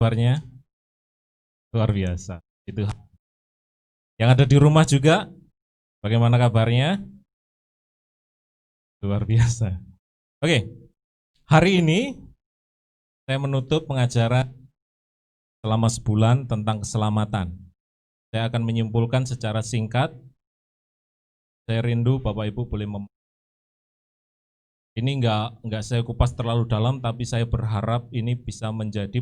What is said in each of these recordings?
Kabarnya luar biasa. Itu. Yang ada di rumah juga, bagaimana kabarnya? Luar biasa. Oke, hari ini saya menutup pengajaran selama sebulan tentang keselamatan. Saya akan menyimpulkan secara singkat. Saya rindu Bapak Ibu boleh ini enggak saya kupas terlalu dalam, tapi saya berharap ini bisa menjadi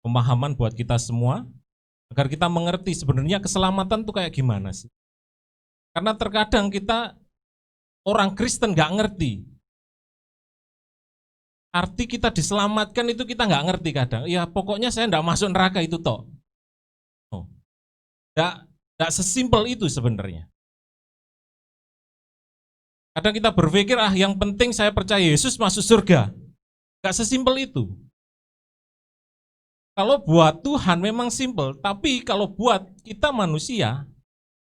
pemahaman buat kita semua, agar kita mengerti sebenarnya keselamatan itu kayak gimana sih. Karena terkadang kita orang Kristen nggak ngerti. Arti kita diselamatkan itu kita nggak ngerti kadang. Ya pokoknya saya nggak masuk neraka itu toh. Oh. Nggak sesimpel itu sebenarnya. Kadang kita berpikir, yang penting saya percaya Yesus masuk surga. Nggak sesimpel itu. Kalau buat Tuhan memang simpel, tapi kalau buat kita manusia,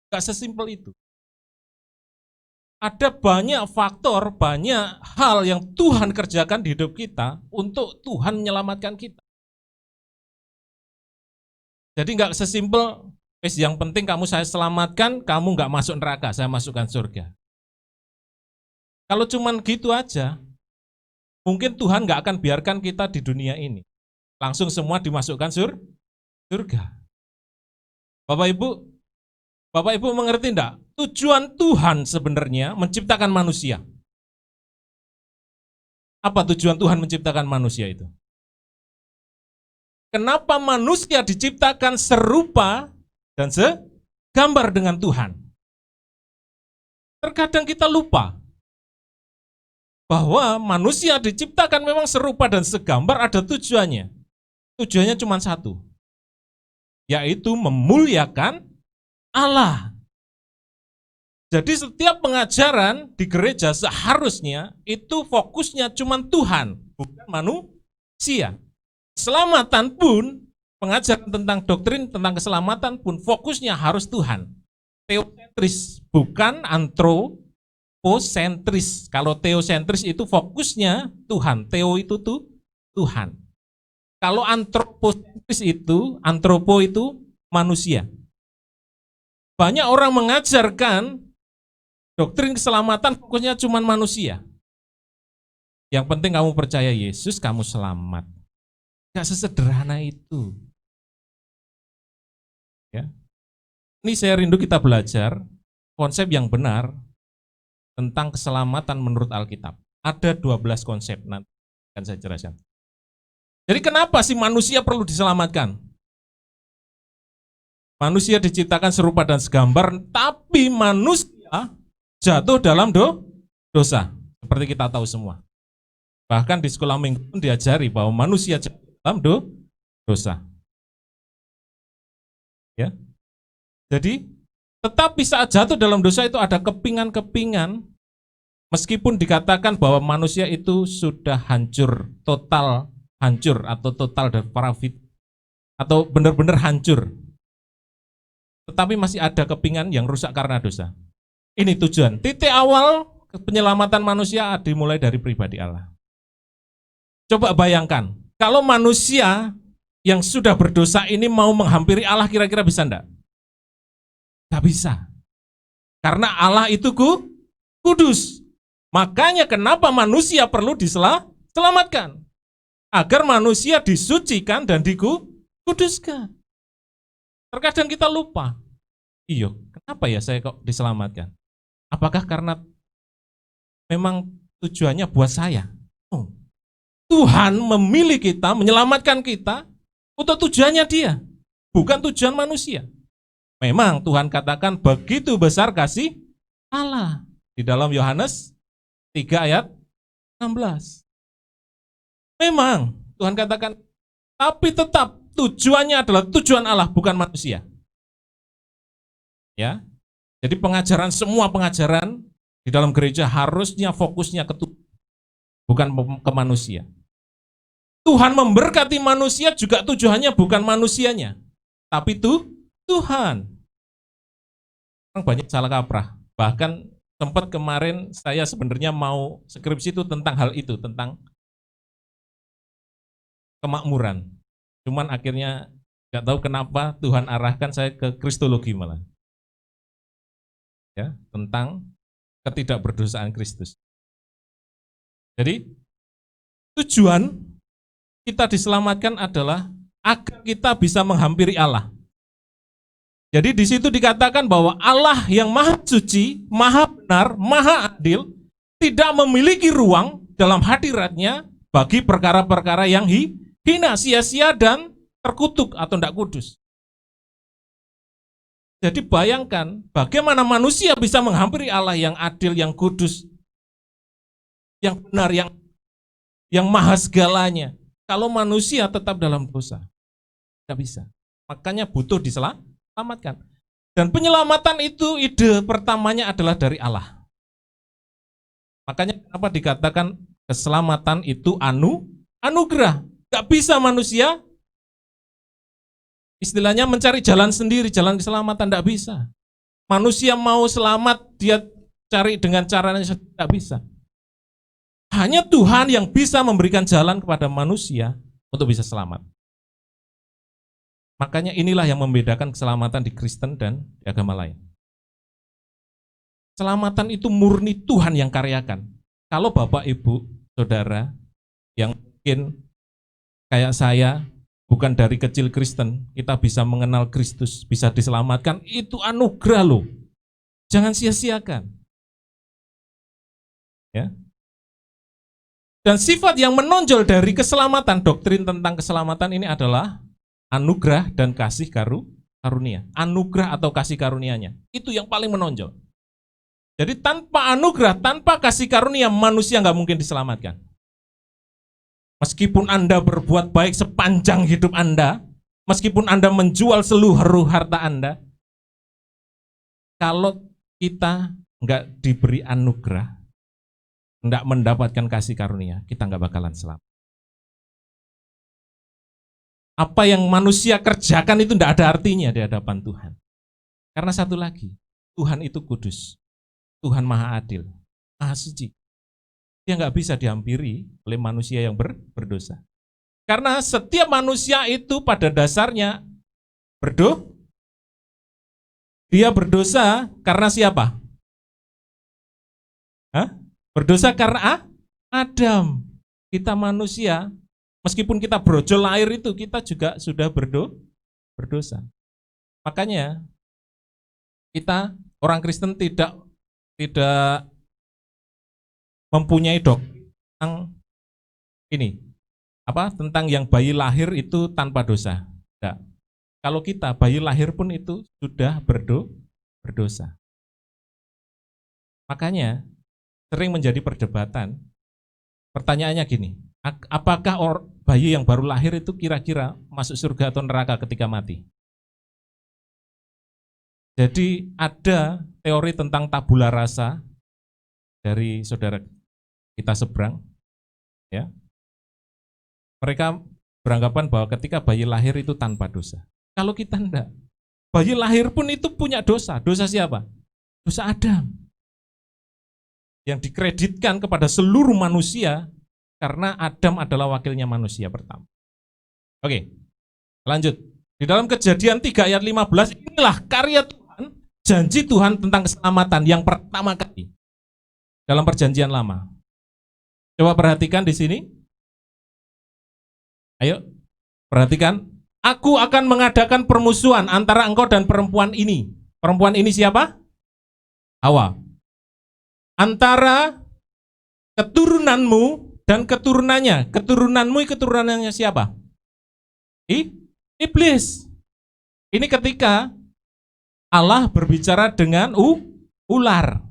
nggak sesimpel itu. Ada banyak faktor, banyak hal yang Tuhan kerjakan di hidup kita untuk Tuhan menyelamatkan kita. Jadi nggak sesimpel, yang penting kamu saya selamatkan, kamu nggak masuk neraka, saya masukkan surga. Kalau cuman gitu aja, mungkin Tuhan nggak akan biarkan kita di dunia ini. Langsung semua dimasukkan surga. Bapak Ibu mengerti enggak? Tujuan Tuhan sebenarnya menciptakan manusia. Apa tujuan Tuhan menciptakan manusia itu? Kenapa manusia diciptakan serupa dan segambar dengan Tuhan? Terkadang kita lupa bahwa manusia diciptakan memang serupa dan segambar, ada tujuannya. Tujuannya cuma satu, yaitu memuliakan Allah. Jadi setiap pengajaran di gereja seharusnya itu fokusnya cuma Tuhan, bukan manusia. Keselamatan pun, pengajaran tentang doktrin tentang keselamatan pun fokusnya harus Tuhan. Teosentris, bukan antroposentris. Kalau teosentris itu fokusnya Tuhan, teo itu tuh Tuhan. Kalau antroposentris itu, antropo itu manusia. Banyak orang mengajarkan doktrin keselamatan fokusnya cuma manusia. Yang penting kamu percaya Yesus, kamu selamat. Gak sesederhana itu. Ya. Ini saya rindu kita belajar konsep yang benar tentang keselamatan menurut Alkitab. Ada 12 konsep, nanti akan saya jelaskan. Jadi kenapa sih manusia perlu diselamatkan? Manusia diciptakan serupa dan segambar, tapi manusia jatuh dalam dosa. Seperti kita tahu semua. Bahkan di sekolah minggu pun diajari bahwa manusia jatuh dalam dosa. Ya. Jadi, tetapi saat jatuh dalam dosa itu ada kepingan-kepingan, meskipun dikatakan bahwa manusia itu sudah hancur, total hancur, atau total depravit, atau benar-benar hancur. Tetapi masih ada kepingan yang rusak karena dosa. Ini tujuan. Titik awal penyelamatan manusia dimulai dari pribadi Allah. Coba bayangkan, kalau manusia yang sudah berdosa ini mau menghampiri Allah, kira-kira bisa enggak? Enggak bisa. Karena Allah itu kudus. Makanya kenapa manusia perlu diselamatkan? Agar manusia disucikan dan dikuduskan. Terkadang kita lupa. Iya, kenapa ya saya kok diselamatkan? Apakah karena memang tujuannya buat saya? Oh, Tuhan memilih kita, menyelamatkan kita untuk tujuannya Dia, bukan tujuan manusia. Memang Tuhan katakan begitu besar kasih Allah di dalam Yohanes 3 ayat 16. Memang Tuhan katakan, tapi tetap tujuannya adalah tujuan Allah, bukan manusia. Ya, jadi semua pengajaran di dalam gereja harusnya fokusnya ke Tuhan, bukan ke manusia. Tuhan memberkati manusia juga tujuannya bukan manusianya, tapi Tuhan. Orang banyak salah kaprah. Bahkan sempat kemarin saya sebenarnya mau skripsi itu tentang hal itu, tentang kemakmuran. Cuman akhirnya nggak tahu kenapa Tuhan arahkan saya ke kristologi malah. Ya, tentang ketidakberdosaan Kristus. Jadi tujuan kita diselamatkan adalah agar kita bisa menghampiri Allah. Jadi di situ dikatakan bahwa Allah yang maha suci, maha benar, maha adil, tidak memiliki ruang dalam hadiratnya bagi perkara-perkara yang hina, sia-sia, dan terkutuk atau tidak kudus. Jadi bayangkan bagaimana manusia bisa menghampiri Allah yang adil, yang kudus, yang benar, yang maha segalanya. Kalau manusia tetap dalam dosa, tidak bisa. Makanya butuh diselamatkan. Dan penyelamatan itu ide pertamanya adalah dari Allah. Makanya kenapa dikatakan keselamatan itu anugerah. Gak bisa manusia istilahnya mencari jalan sendiri, jalan keselamatan, tidak bisa. Manusia mau selamat, dia cari dengan caranya tidak bisa. Hanya Tuhan yang bisa memberikan jalan kepada manusia untuk bisa selamat. Makanya inilah yang membedakan keselamatan di Kristen dan di agama lain. Keselamatan itu murni Tuhan yang karyakan. Kalau Bapak, Ibu, Saudara yang mungkin kayak saya, bukan dari kecil Kristen, kita bisa mengenal Kristus, bisa diselamatkan, itu anugerah loh. Jangan sia-siakan. Ya. Dan sifat yang menonjol dari keselamatan, doktrin tentang keselamatan ini adalah anugerah dan kasih karunia. Anugerah atau kasih karunianya, itu yang paling menonjol. Jadi tanpa anugerah, tanpa kasih karunia, manusia nggak mungkin diselamatkan. Meskipun Anda berbuat baik sepanjang hidup Anda, meskipun Anda menjual seluruh harta Anda, kalau kita nggak diberi anugerah, nggak mendapatkan kasih karunia, kita nggak bakalan selamat. Apa yang manusia kerjakan itu nggak ada artinya di hadapan Tuhan. Karena satu lagi, Tuhan itu kudus, Tuhan maha adil, maha suci. Dia nggak bisa dihampiri oleh manusia yang berdosa. Karena setiap manusia itu pada dasarnya dia berdosa karena siapa? Berdosa karena Adam. Kita manusia, meskipun kita brojol lahir itu, kita juga sudah berdosa. Makanya kita orang Kristen tidak mempunyai doktrin tentang ini, tentang yang bayi lahir itu tanpa dosa. Tidak. Kalau kita bayi lahir pun itu sudah berdosa. Makanya sering menjadi perdebatan. Pertanyaannya gini, apakah bayi yang baru lahir itu kira-kira masuk surga atau neraka ketika mati? Jadi ada teori tentang tabula rasa dari saudara kita seberang, ya. Mereka beranggapan bahwa ketika bayi lahir itu tanpa dosa. Kalau kita enggak, bayi lahir pun itu punya dosa. Dosa siapa? Dosa Adam. Yang dikreditkan kepada seluruh manusia karena Adam adalah wakilnya manusia pertama. Oke, lanjut. Di dalam Kejadian 3 ayat 15, inilah karya Tuhan, janji Tuhan tentang keselamatan yang pertama kali dalam perjanjian lama. Coba perhatikan di sini. Ayo, perhatikan. Aku akan mengadakan permusuhan antara engkau dan perempuan ini. Perempuan ini siapa? Hawa. Antara keturunanmu dan keturunannya. Keturunannya siapa? Iblis. Ini ketika Allah berbicara dengan ular.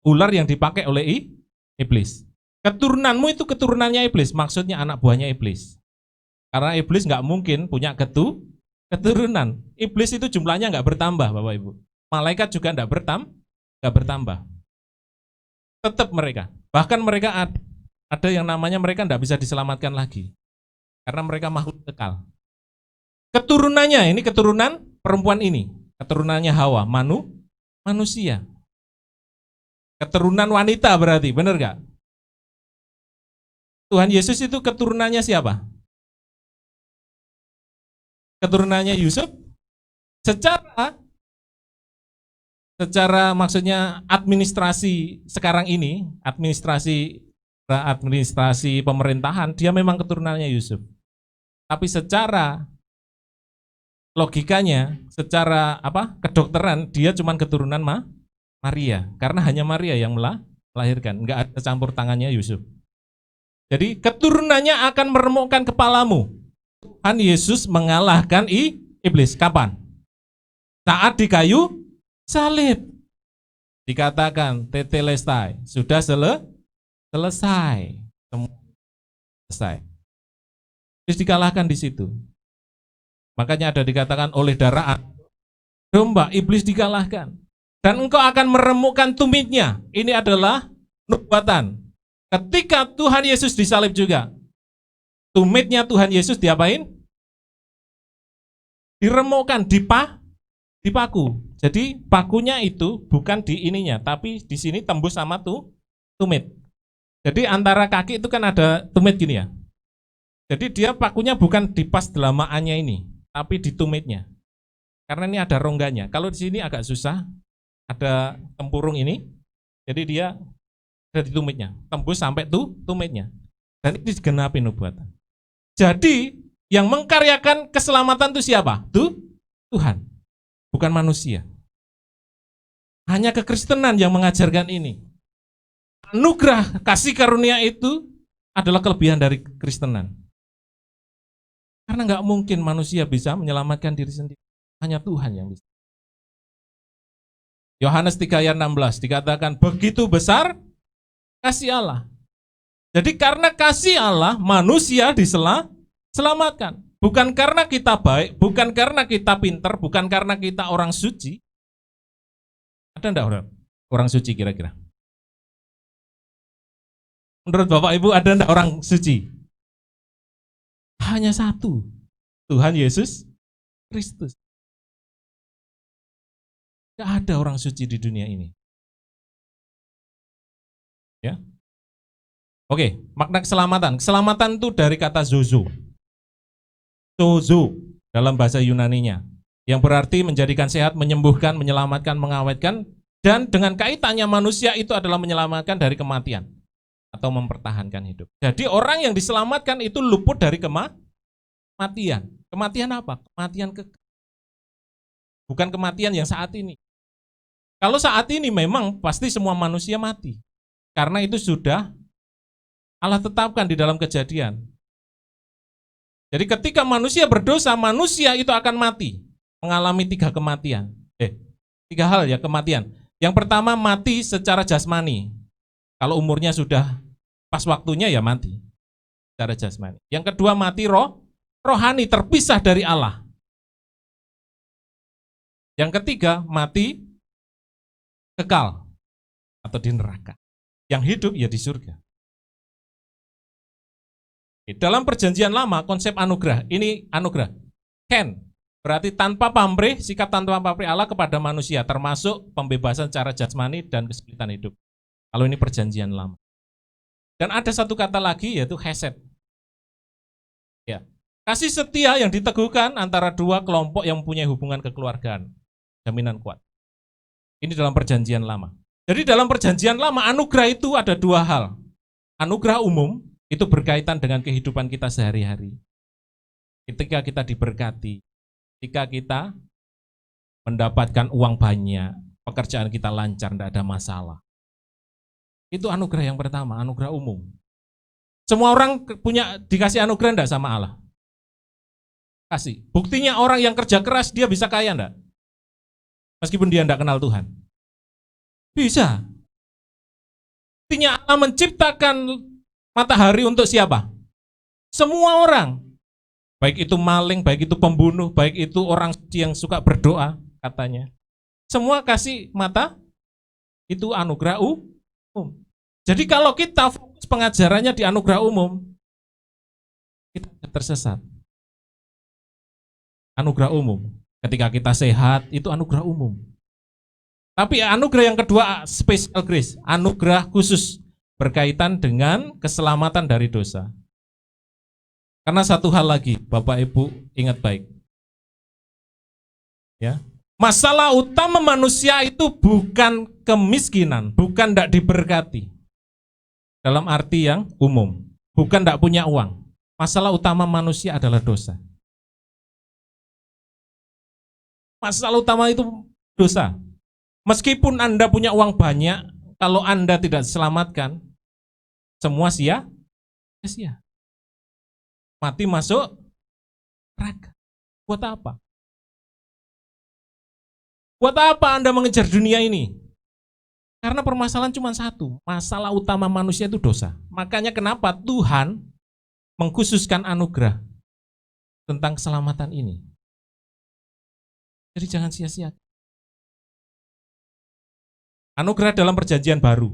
Ular yang dipakai oleh iblis. Keturunanmu itu keturunannya iblis, maksudnya anak buahnya iblis. Karena iblis nggak mungkin punya keturunan. Iblis itu jumlahnya nggak bertambah, Bapak Ibu. Malaikat juga nggak bertambah. Tetap mereka. Bahkan mereka ada yang namanya mereka nggak bisa diselamatkan lagi. Karena mereka makhluk kekal. Keturunannya, ini keturunan perempuan ini. Keturunannya Hawa, manusia. Keturunan wanita berarti, benar nggak? Tuhan Yesus itu keturunannya siapa? keturunannya Yusuf secara maksudnya administrasi sekarang ini, administrasi pemerintahan, dia memang keturunannya Yusuf. Tapi secara logikanya, secara kedokteran, dia cuma keturunan Maria, karena hanya Maria yang melahirkan, nggak ada campur tangannya Yusuf. Jadi keturunannya akan meremukkan kepalamu. Tuhan Yesus mengalahkan iblis. Kapan? Saat di kayu salib. Dikatakan tetelestai, sudah selesai. Selesai. Iblis dikalahkan di situ. Makanya ada dikatakan oleh darah domba, iblis dikalahkan. Dan engkau akan meremukkan tumitnya. Ini adalah nubuatan. Ketika Tuhan Yesus disalib juga, tumitnya Tuhan Yesus diapain? Diremukkan, dipaku. Jadi pakunya itu bukan di ininya, tapi di sini tembus sama tumit. Jadi antara kaki itu kan ada tumit gini ya. Jadi dia pakunya bukan di pas delamaannya ini, tapi di tumitnya. Karena ini ada rongganya. Kalau di sini agak susah, ada tempurung ini. Jadi dia ada di tumitnya, tembus sampai tumitnya. Dan ini digenapi nubuatan. Jadi yang mengkaryakan keselamatan itu siapa? Tuhan, bukan manusia. Hanya kekristenan yang mengajarkan ini. Anugerah kasih karunia itu adalah kelebihan dari kekristenan. Karena nggak mungkin manusia bisa menyelamatkan diri sendiri. Hanya Tuhan yang bisa. Yohanes 3 ayat 16 dikatakan, begitu besar kasih Allah. Jadi karena kasih Allah, manusia diselamatkan. Bukan karena kita baik, bukan karena kita pintar, bukan karena kita orang suci. Ada enggak orang suci kira-kira? Menurut Bapak Ibu ada enggak orang suci? Hanya satu, Tuhan Yesus Kristus. Enggak ada orang suci di dunia ini. Ya. Oke, makna keselamatan. Keselamatan itu dari kata zozo. Zozo dalam bahasa Yunaninya, yang berarti menjadikan sehat, menyembuhkan, menyelamatkan, mengawetkan, dan dengan kaitannya manusia itu adalah menyelamatkan dari kematian atau mempertahankan hidup. Jadi orang yang diselamatkan itu luput dari kematian. Kematian apa? Kematian bukan kematian yang saat ini. Kalau saat ini memang pasti semua manusia mati. Karena itu sudah Allah tetapkan di dalam Kejadian. Jadi ketika manusia berdosa, manusia itu akan mati. Mengalami 3 kematian. 3 hal ya kematian. Yang pertama mati secara jasmani. Kalau umurnya sudah pas waktunya ya mati. Secara jasmani. Yang kedua mati rohani, terpisah dari Allah. Yang ketiga mati kekal atau di neraka. Yang hidup ya di surga. Dalam perjanjian lama konsep anugerah, ini anugerah. Ken, berarti tanpa pamrih, sikap tanpa pamrih Allah kepada manusia, termasuk pembebasan secara jasmani dan kesulitan hidup. Kalau ini perjanjian lama. Dan ada satu kata lagi yaitu hesed. Ya. Kasih setia yang diteguhkan antara 2 kelompok yang mempunyai hubungan kekeluargaan. Jaminan kuat. Ini dalam perjanjian lama. Jadi dalam perjanjian lama anugerah itu ada 2 hal. Anugerah umum itu berkaitan dengan kehidupan kita sehari-hari. Ketika kita diberkati, ketika kita mendapatkan uang banyak, pekerjaan kita lancar, tidak ada masalah. Itu anugerah yang pertama, anugerah umum. Semua orang dikasih anugerah enggak sama Allah? Kasih. Buktinya orang yang kerja keras, dia bisa kaya enggak? Meskipun dia enggak kenal Tuhan. Bisa. Buktinya Allah menciptakan matahari untuk siapa? Semua orang. Baik itu maling, baik itu pembunuh, baik itu orang yang suka berdoa, katanya. Semua kasih mata, itu anugerah umum. Jadi kalau kita fokus pengajarannya di anugerah umum, kita tersesat. Anugerah umum. Ketika kita sehat, itu anugerah umum. Tapi anugerah yang kedua, special grace, anugerah khusus, berkaitan dengan keselamatan dari dosa. Karena satu hal lagi, Bapak Ibu ingat baik, Ya. Masalah utama manusia itu bukan kemiskinan, bukan tidak diberkati. Dalam arti yang umum, bukan tidak punya uang. Masalah utama manusia adalah dosa. Masalah utama itu dosa. Meskipun Anda punya uang banyak, kalau Anda tidak diselamatkan, semua sia-sia. Mati masuk neraka. Buat apa? Buat apa Anda mengejar dunia ini? Karena permasalahan cuma satu, masalah utama manusia itu dosa. Makanya kenapa Tuhan mengkhususkan anugerah tentang keselamatan ini. Jadi jangan sia-sia. Anugerah dalam perjanjian baru.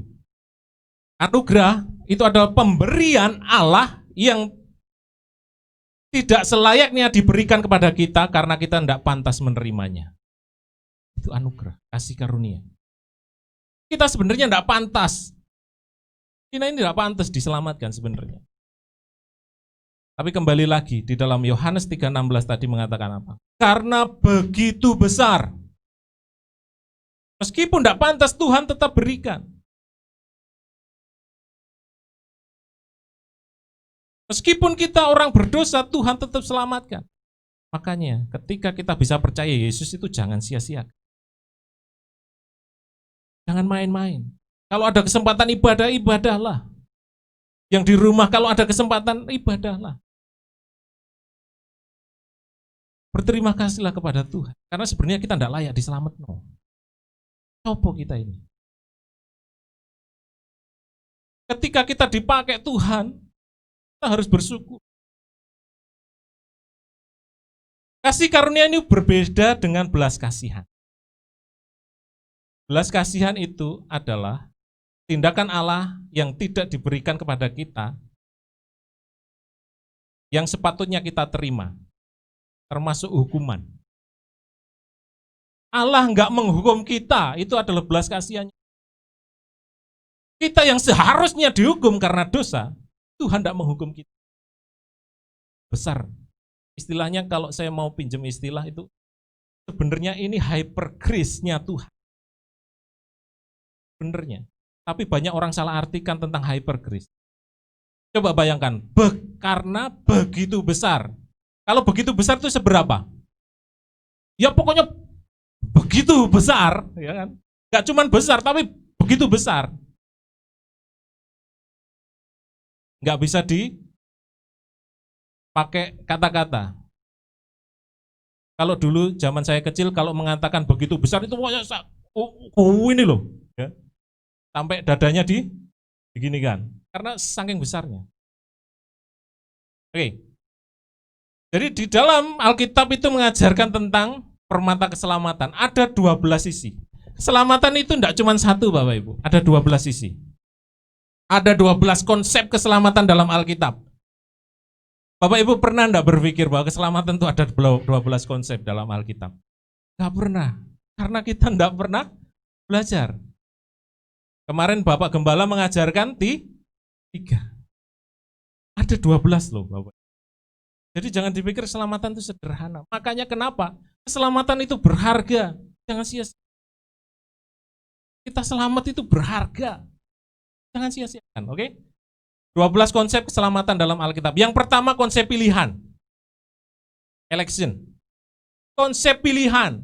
Anugerah itu adalah pemberian Allah yang tidak selayaknya diberikan kepada kita karena kita tidak pantas menerimanya. Itu anugerah, kasih karunia. Kita sebenarnya tidak pantas. Kita ini tidak pantas diselamatkan sebenarnya. Tapi kembali lagi di dalam Yohanes 3:16 tadi mengatakan apa? Karena begitu besar. Meskipun tidak pantas, Tuhan tetap berikan. Meskipun kita orang berdosa, Tuhan tetap selamatkan. Makanya ketika kita bisa percaya Yesus itu jangan sia-sia. Jangan main-main. Kalau ada kesempatan ibadah, ibadahlah. Yang di rumah kalau ada kesempatan, ibadahlah. Berterima kasihlah kepada Tuhan. Karena sebenarnya kita tidak layak diselamatkan. Coba kita ini. Ketika kita dipakai Tuhan, kita harus bersyukur. Kasih karunia ini berbeda dengan belas kasihan. Belas kasihan itu adalah tindakan Allah yang tidak diberikan kepada kita, yang sepatutnya kita terima, termasuk hukuman. Allah nggak menghukum kita, itu adalah belas kasihannya. Kita yang seharusnya dihukum karena dosa, Tuhan tidak menghukum kita. Besar. Istilahnya kalau saya mau pinjam istilah itu, sebenarnya ini hyper grace-nya Tuhan. Benernya. Tapi banyak orang salah artikan tentang hyper grace. Coba bayangkan, karena begitu besar. Kalau begitu besar itu seberapa? Ya pokoknya begitu besar, ya kan? Gak cuma besar, tapi begitu besar. Gak bisa dipakai kata-kata. Kalau dulu zaman saya kecil, kalau mengatakan begitu besar itu pokoknya ini loh. Ya. Sampai dadanya diginikan, karena saking besarnya. Oke. Jadi di dalam Alkitab itu mengajarkan tentang permata keselamatan. Ada 12 sisi. Keselamatan itu tidak cuma satu, Bapak Ibu. Ada 12 sisi. Ada 12 konsep keselamatan dalam Alkitab. Bapak Ibu pernah tidak berpikir bahwa keselamatan itu ada 12 konsep dalam Alkitab? Tidak pernah. Karena kita tidak pernah belajar. Kemarin Bapak Gembala mengajarkan 3. Ada 12 loh Bapak. Jadi jangan dipikir keselamatan itu sederhana. Makanya kenapa? Keselamatan itu berharga. Jangan sia-sia. Kita selamat itu berharga. Jangan sia-siakan, oke? 12 konsep keselamatan dalam Alkitab. Yang pertama konsep pilihan. Election. Konsep pilihan.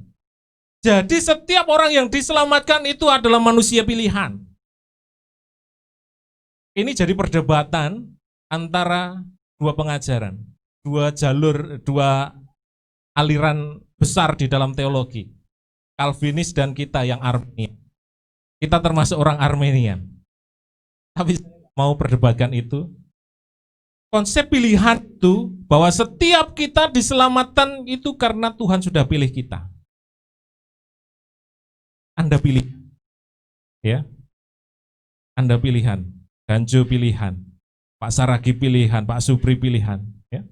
Jadi setiap orang yang diselamatkan itu adalah manusia pilihan. Ini jadi perdebatan antara dua pengajaran, dua jalur, dua aliran besar di dalam teologi. Calvinis dan kita yang Arminian. Kita termasuk orang Arminian. Tapi mau perdebatkan itu. Konsep pilihan itu bahwa setiap kita diselamatkan itu karena Tuhan sudah pilih kita. Anda pilih. Ya. Anda pilihan. Ganjo pilihan, Pak Saragi pilihan, Pak Supri pilihan, ya.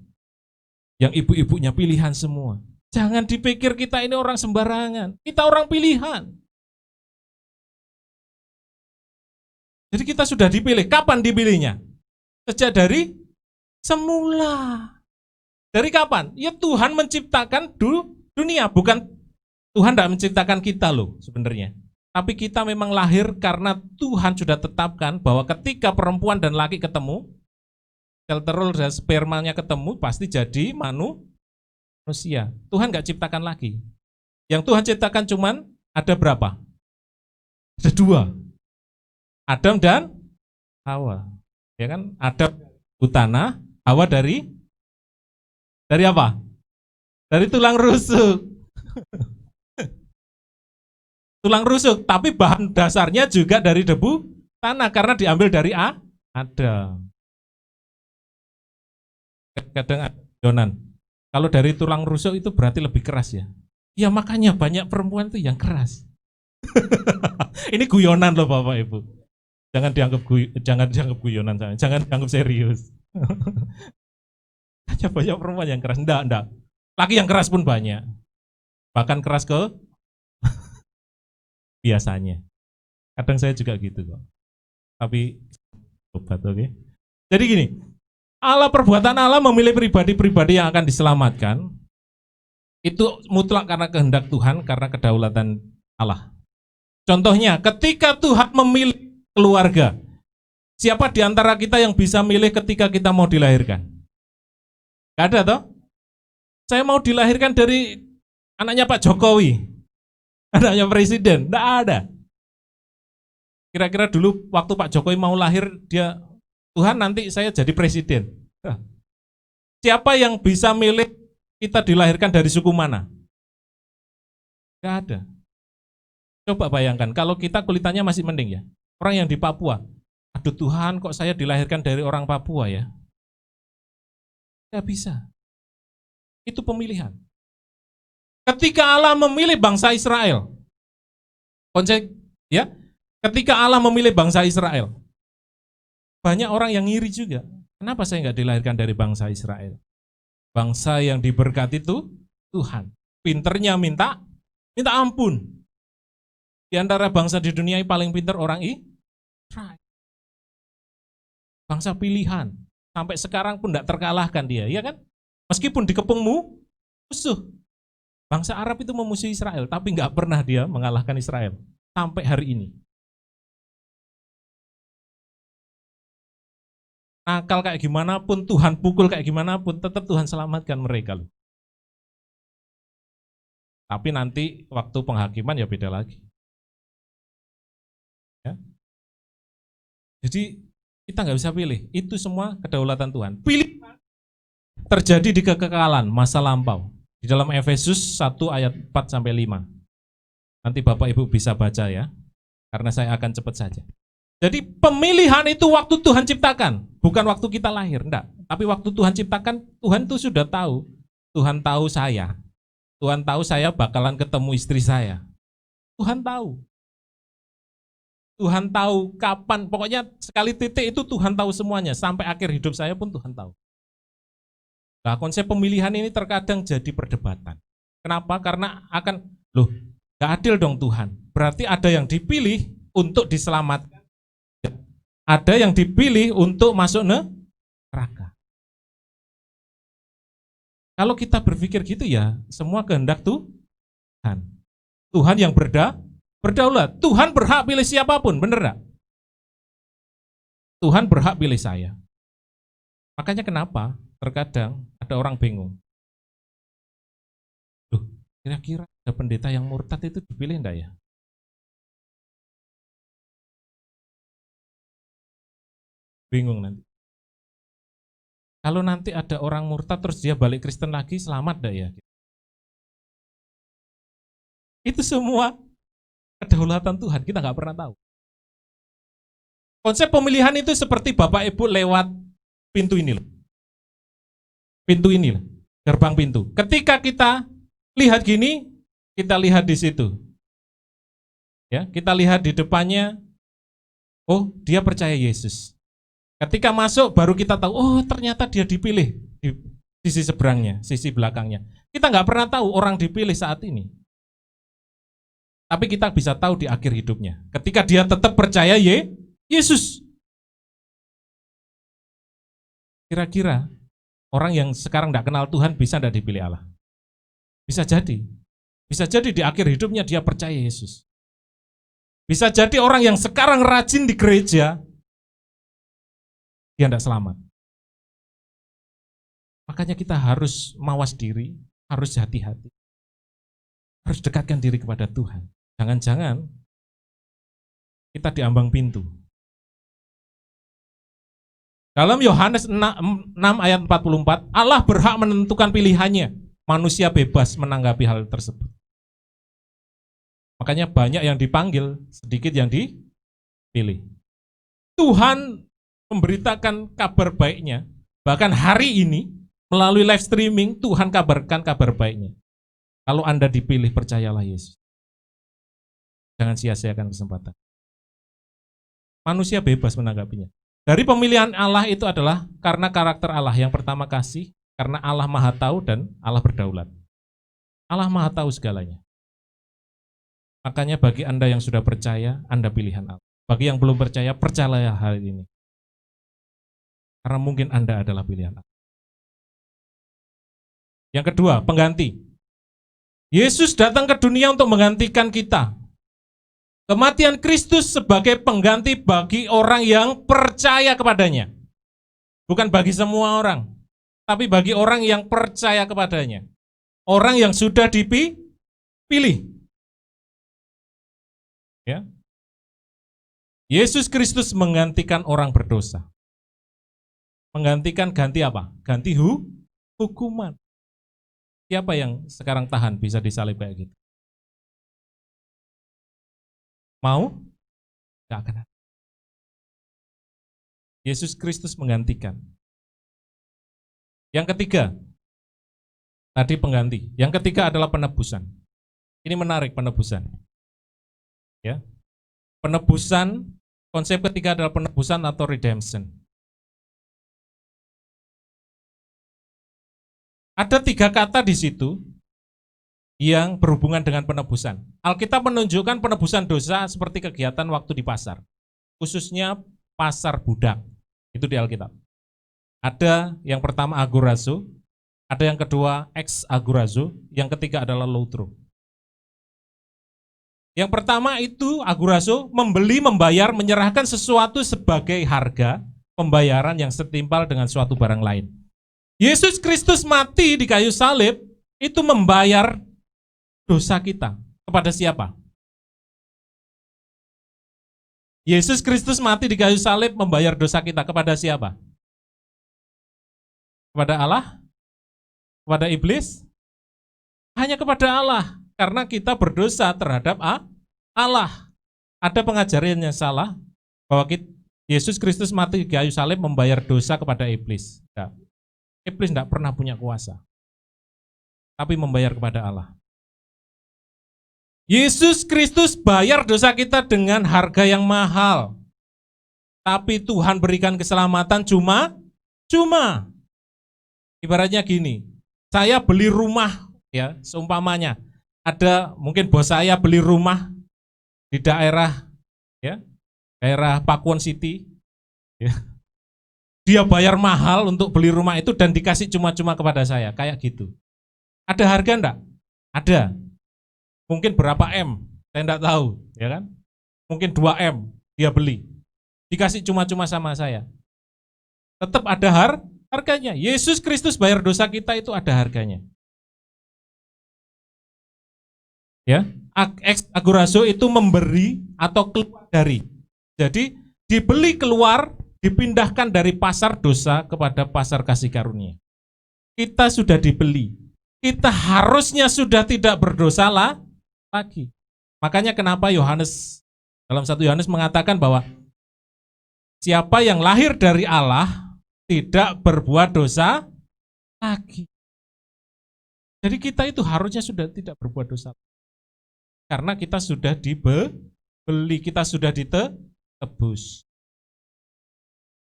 Yang ibu-ibunya pilihan semua. Jangan dipikir kita ini orang sembarangan, kita orang pilihan. Jadi kita sudah dipilih. Kapan dipilihnya? Sejak dari semula. Dari kapan? Ya Tuhan menciptakan dunia, bukan Tuhan tidak menciptakan kita loh sebenarnya. Tapi kita memang lahir karena Tuhan sudah tetapkan bahwa ketika perempuan dan laki ketemu, sel telur dan spermanya ketemu, pasti jadi manusia. Tuhan nggak ciptakan lagi. Yang Tuhan ciptakan cuman ada berapa? Ada dua. Adam dan Hawa. Ya kan? Adam dari tanah, Hawa dari apa? Dari tulang rusuk. Tulang rusuk, tapi bahan dasarnya juga dari debu tanah karena diambil dari Adam. Kadang Yonan, kalau dari tulang rusuk itu berarti lebih keras ya. Ya makanya banyak perempuan itu yang keras. Ini guyonan loh Bapak Ibu. Jangan dianggap guyonan, jangan dianggap serius. Hanya banyak perempuan yang keras, enggak. Laki yang keras pun banyak. Bahkan keras ke biasanya. Kadang saya juga gitu kok. Tapi obat, oke. Jadi gini, perbuatan Allah memilih pribadi-pribadi yang akan diselamatkan. Itu mutlak karena kehendak Tuhan, karena kedaulatan Allah. Contohnya, ketika Tuhan memilih keluarga, siapa di antara kita yang bisa milih ketika kita mau dilahirkan? Gak ada toh? Saya mau dilahirkan dari anaknya Pak Jokowi, anaknya presiden, gak ada. Kira-kira dulu waktu Pak Jokowi mau lahir, dia, Tuhan nanti saya jadi presiden. Siapa yang bisa milih kita dilahirkan dari suku mana? Gak ada. Coba bayangkan, kalau kita kulitannya masih mending ya. Orang yang di Papua, aduh Tuhan kok saya dilahirkan dari orang Papua ya? Gak bisa. Itu pemilihan. Ketika Allah memilih bangsa Israel, ketika Allah memilih bangsa Israel, banyak orang yang ngiri juga. Kenapa saya nggak dilahirkan dari bangsa Israel? Bangsa yang diberkati itu Tuhan. Pinternya minta ampun. Di antara bangsa di dunia yang paling pintar orang Israel. Bangsa pilihan. Sampai sekarang pun tidak terkalahkan dia, ya kan? Meskipun dikepung musuh. Bangsa Arab itu memusuhi Israel, tapi nggak pernah dia mengalahkan Israel. Sampai hari ini. Nakal kayak gimana pun, Tuhan pukul kayak gimana pun, tetap Tuhan selamatkan mereka loh. Tapi nanti waktu penghakiman ya beda lagi. Ya. Jadi kita nggak bisa pilih, itu semua kedaulatan Tuhan. Pilih terjadi di kekekalan masa lampau. Di dalam Efesus 1 ayat 4-5. Nanti Bapak Ibu bisa baca ya, karena saya akan cepat saja. Jadi pemilihan itu waktu Tuhan ciptakan, bukan waktu kita lahir, enggak. Tapi waktu Tuhan ciptakan, Tuhan tuh sudah tahu. Tuhan tahu saya. Tuhan tahu saya bakalan ketemu istri saya. Tuhan tahu. Tuhan tahu kapan, pokoknya sekali titik itu Tuhan tahu semuanya. Sampai akhir hidup saya pun Tuhan tahu. Nah, konsep pemilihan ini terkadang jadi perdebatan. Kenapa? Karena gak adil dong Tuhan. Berarti ada yang dipilih untuk diselamatkan. Ada yang dipilih untuk masuk neraka. Kalau kita berpikir gitu ya, semua kehendak Tuhan. Tuhan yang berdaulat. Tuhan berhak pilih siapapun, bener gak? Tuhan berhak pilih saya. Makanya kenapa terkadang ada orang bingung. Loh, kira-kira ada pendeta yang murtad itu dipilih enggak ya? Bingung nanti. Kalau nanti ada orang murtad terus dia balik Kristen lagi, selamat enggak ya? Itu semua kedaulatan Tuhan, kita nggak pernah tahu. Konsep pemilihan itu seperti Bapak Ibu lewat pintu ini loh. Pintu ini loh, gerbang pintu. Ketika kita lihat gini, kita lihat di situ. Ya, kita lihat di depannya, oh dia percaya Yesus. Ketika masuk baru kita tahu, oh ternyata dia dipilih di sisi seberangnya, sisi belakangnya. Kita nggak pernah tahu orang dipilih saat ini. Tapi kita bisa tahu di akhir hidupnya. Ketika dia tetap percaya Yesus. Kira-kira orang yang sekarang tidak kenal Tuhan bisa tidak dipilih Allah? Bisa jadi. Bisa jadi di akhir hidupnya dia percaya Yesus. Bisa jadi orang yang sekarang rajin di gereja, dia tidak selamat. Makanya kita harus mawas diri, harus hati-hati. Harus dekatkan diri kepada Tuhan. Jangan-jangan kita diambang pintu. Dalam Yohanes 6 ayat 44, Allah berhak menentukan pilihannya. Manusia bebas menanggapi hal tersebut. Makanya banyak yang dipanggil, sedikit yang dipilih. Tuhan memberitakan kabar baiknya, bahkan hari ini melalui live streaming Tuhan kabarkan kabar baiknya. Kalau Anda dipilih, percayalah Yesus. Jangan sia-siakan kesempatan. Manusia bebas menanggapinya. Dari pemilihan Allah itu adalah karena karakter Allah. Yang pertama kasih, karena Allah Maha Tahu dan Allah berdaulat. Allah Maha Tahu segalanya. Makanya bagi Anda yang sudah percaya, Anda pilihan Allah. Bagi yang belum percaya, percayalah hal ini. Karena mungkin Anda adalah pilihan Allah. Yang kedua, pengganti. Yesus datang ke dunia untuk menggantikan kita. Kematian Kristus sebagai pengganti bagi orang yang percaya kepadanya. Bukan bagi semua orang, tapi bagi orang yang percaya kepadanya. Orang yang sudah dipilih. Ya. Yesus Kristus menggantikan orang berdosa. Menggantikan ganti apa? Ganti hukuman. Siapa yang sekarang tahan bisa disalib kayak gitu? Mau? Gak akan. Yesus Kristus menggantikan. Yang ketiga, tadi pengganti. Yang ketiga adalah penebusan. Ini menarik, penebusan. Ya, penebusan. Konsep ketiga adalah penebusan atau redemption. Ada 3 kata di situ yang berhubungan dengan penebusan. Alkitab menunjukkan penebusan dosa seperti kegiatan waktu di pasar, khususnya pasar budak. Itu di Alkitab. Ada yang pertama agorazo, ada yang kedua ex agorazo, yang ketiga adalah loutro. Yang pertama itu agorazo, membeli, membayar, menyerahkan sesuatu sebagai harga pembayaran yang setimpal dengan suatu barang lain. Yesus Kristus mati di kayu salib itu membayar dosa kita. Kepada siapa? Yesus Kristus mati di kayu salib membayar dosa kita. Kepada siapa? Kepada Allah? Kepada iblis? Hanya kepada Allah. Karena kita berdosa terhadap Allah. Ada pengajaran yang salah bahwa Yesus Kristus mati di kayu salib membayar dosa kepada iblis. Tidak. Iblis tidak pernah punya kuasa, tapi membayar kepada Allah. Yesus Kristus bayar dosa kita dengan harga yang mahal, tapi Tuhan berikan keselamatan cuma. Ibaratnya gini, saya beli rumah, ya seumpamanya, ada mungkin bos saya beli rumah di daerah Pakuwon City, ya. Dia bayar mahal untuk beli rumah itu dan dikasih cuma-cuma kepada saya, kayak gitu. Ada harga enggak? Ada. Mungkin berapa M, saya enggak tahu, ya kan? Mungkin 2 M dia beli. Dikasih cuma-cuma sama saya. Tetap ada harganya. Yesus Kristus bayar dosa kita itu ada harganya. Ya, ex agorazo itu memberi atau keluar dari. Jadi dibeli keluar, dipindahkan dari pasar dosa kepada pasar kasih karunia. Kita sudah dibeli. Kita harusnya sudah tidak berdosa lagi. Makanya kenapa Yohanes dalam 1 Yohanes mengatakan bahwa siapa yang lahir dari Allah tidak berbuat dosa lagi. Jadi kita itu harusnya sudah tidak berbuat dosa. Karena kita sudah dibeli, kita sudah ditebus.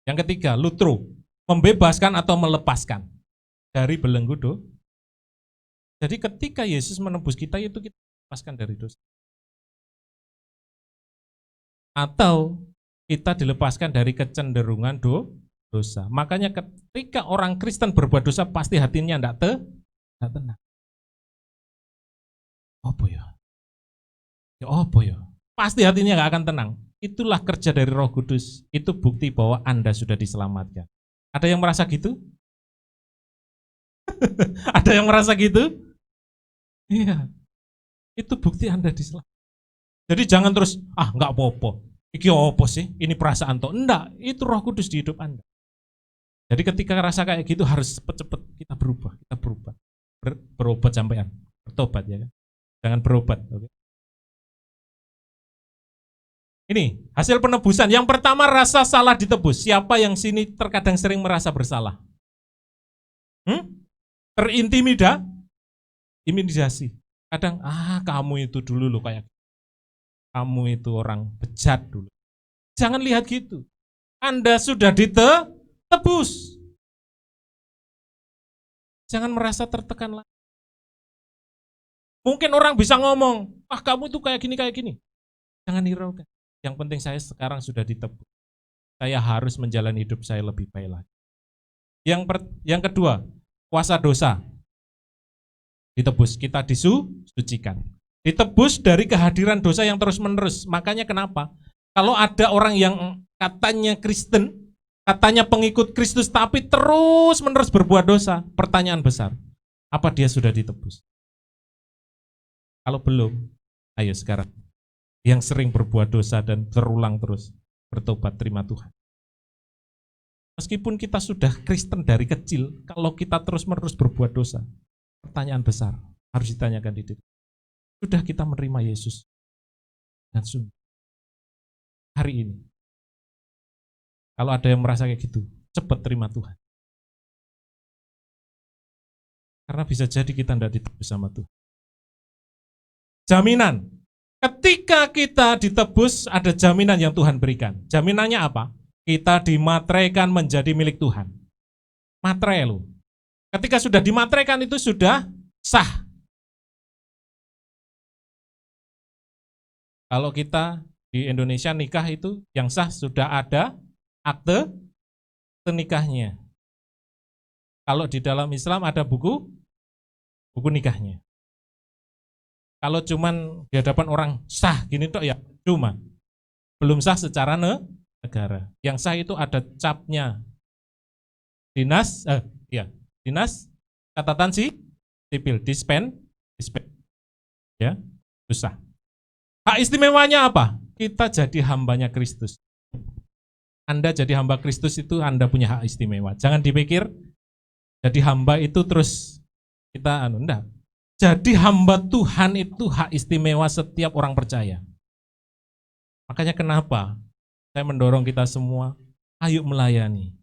Yang ketiga, lutro, membebaskan atau melepaskan dari belenggu dosa. Jadi ketika Yesus menebus kita itu kita lepaskan dari dosa. Atau kita dilepaskan dari kecenderungan dosa. Makanya ketika orang Kristen berbuat dosa pasti hatinya tidak tenang. Apa ya? Ya apa ya? Pasti hatinya nggak akan tenang. Itulah kerja dari Roh Kudus. Itu bukti bahwa Anda sudah diselamatkan. Ada yang merasa gitu? Ada yang merasa gitu? Iya. Itu bukti Anda diselamatkan. Jadi jangan terus, nggak apa-apa. Iki apa sih? Ini perasaan toh. Enggak, itu Roh Kudus di hidup Anda. Jadi ketika rasa kayak gitu harus cepet-cepet kita berubah. Berobat sampean, bertobat ya kan. Jangan berobat, oke. Ini hasil penebusan. Yang pertama rasa salah ditebus. Siapa yang sini terkadang sering merasa bersalah? Intimidasi. Kadang kamu itu dulu loh kayak kamu itu orang bejat dulu. Jangan lihat gitu. Anda sudah ditebus. Jangan merasa tertekan lagi. Mungkin orang bisa ngomong, kamu itu kayak gini. Jangan hiraukan. Yang penting saya sekarang sudah ditebus. Saya harus menjalani hidup saya lebih baik lagi. Yang kedua, kuasa dosa. Ditebus, kita disucikan. Ditebus dari kehadiran dosa yang terus-menerus. Makanya kenapa? Kalau ada orang yang katanya Kristen, katanya pengikut Kristus, tapi terus-menerus berbuat dosa, pertanyaan besar, apa dia sudah ditebus? Kalau belum, ayo sekarang. Yang sering berbuat dosa dan terulang terus, bertobat, terima Tuhan. Meskipun kita sudah Kristen dari kecil, kalau kita terus-menerus berbuat dosa, pertanyaan besar harus ditanyakan di diri. Sudah kita menerima Yesus? Dan sungguh, hari ini, kalau ada yang merasa kayak gitu, cepat terima Tuhan. Karena bisa jadi kita tidak ditebus sama Tuhan. Jaminan. Ketika kita ditebus, ada jaminan yang Tuhan berikan. Jaminannya apa? Kita dimateraikan menjadi milik Tuhan. Materai loh. Ketika sudah dimateraikan itu sudah sah. Kalau kita di Indonesia nikah itu yang sah sudah ada akte nikahnya. Kalau di dalam Islam ada buku nikahnya. Kalau cuman di hadapan orang sah gini toh ya cuma belum sah secara negara. Yang sah itu ada capnya dinas catatan sipil dispen ya susah. Hak istimewanya apa? Kita jadi hambanya Kristus. Anda jadi hamba Kristus itu Anda punya hak istimewa. Jangan dipikir jadi hamba itu terus kita enggak. Jadi hamba Tuhan itu hak istimewa setiap orang percaya. Makanya kenapa saya mendorong kita semua, ayo melayani.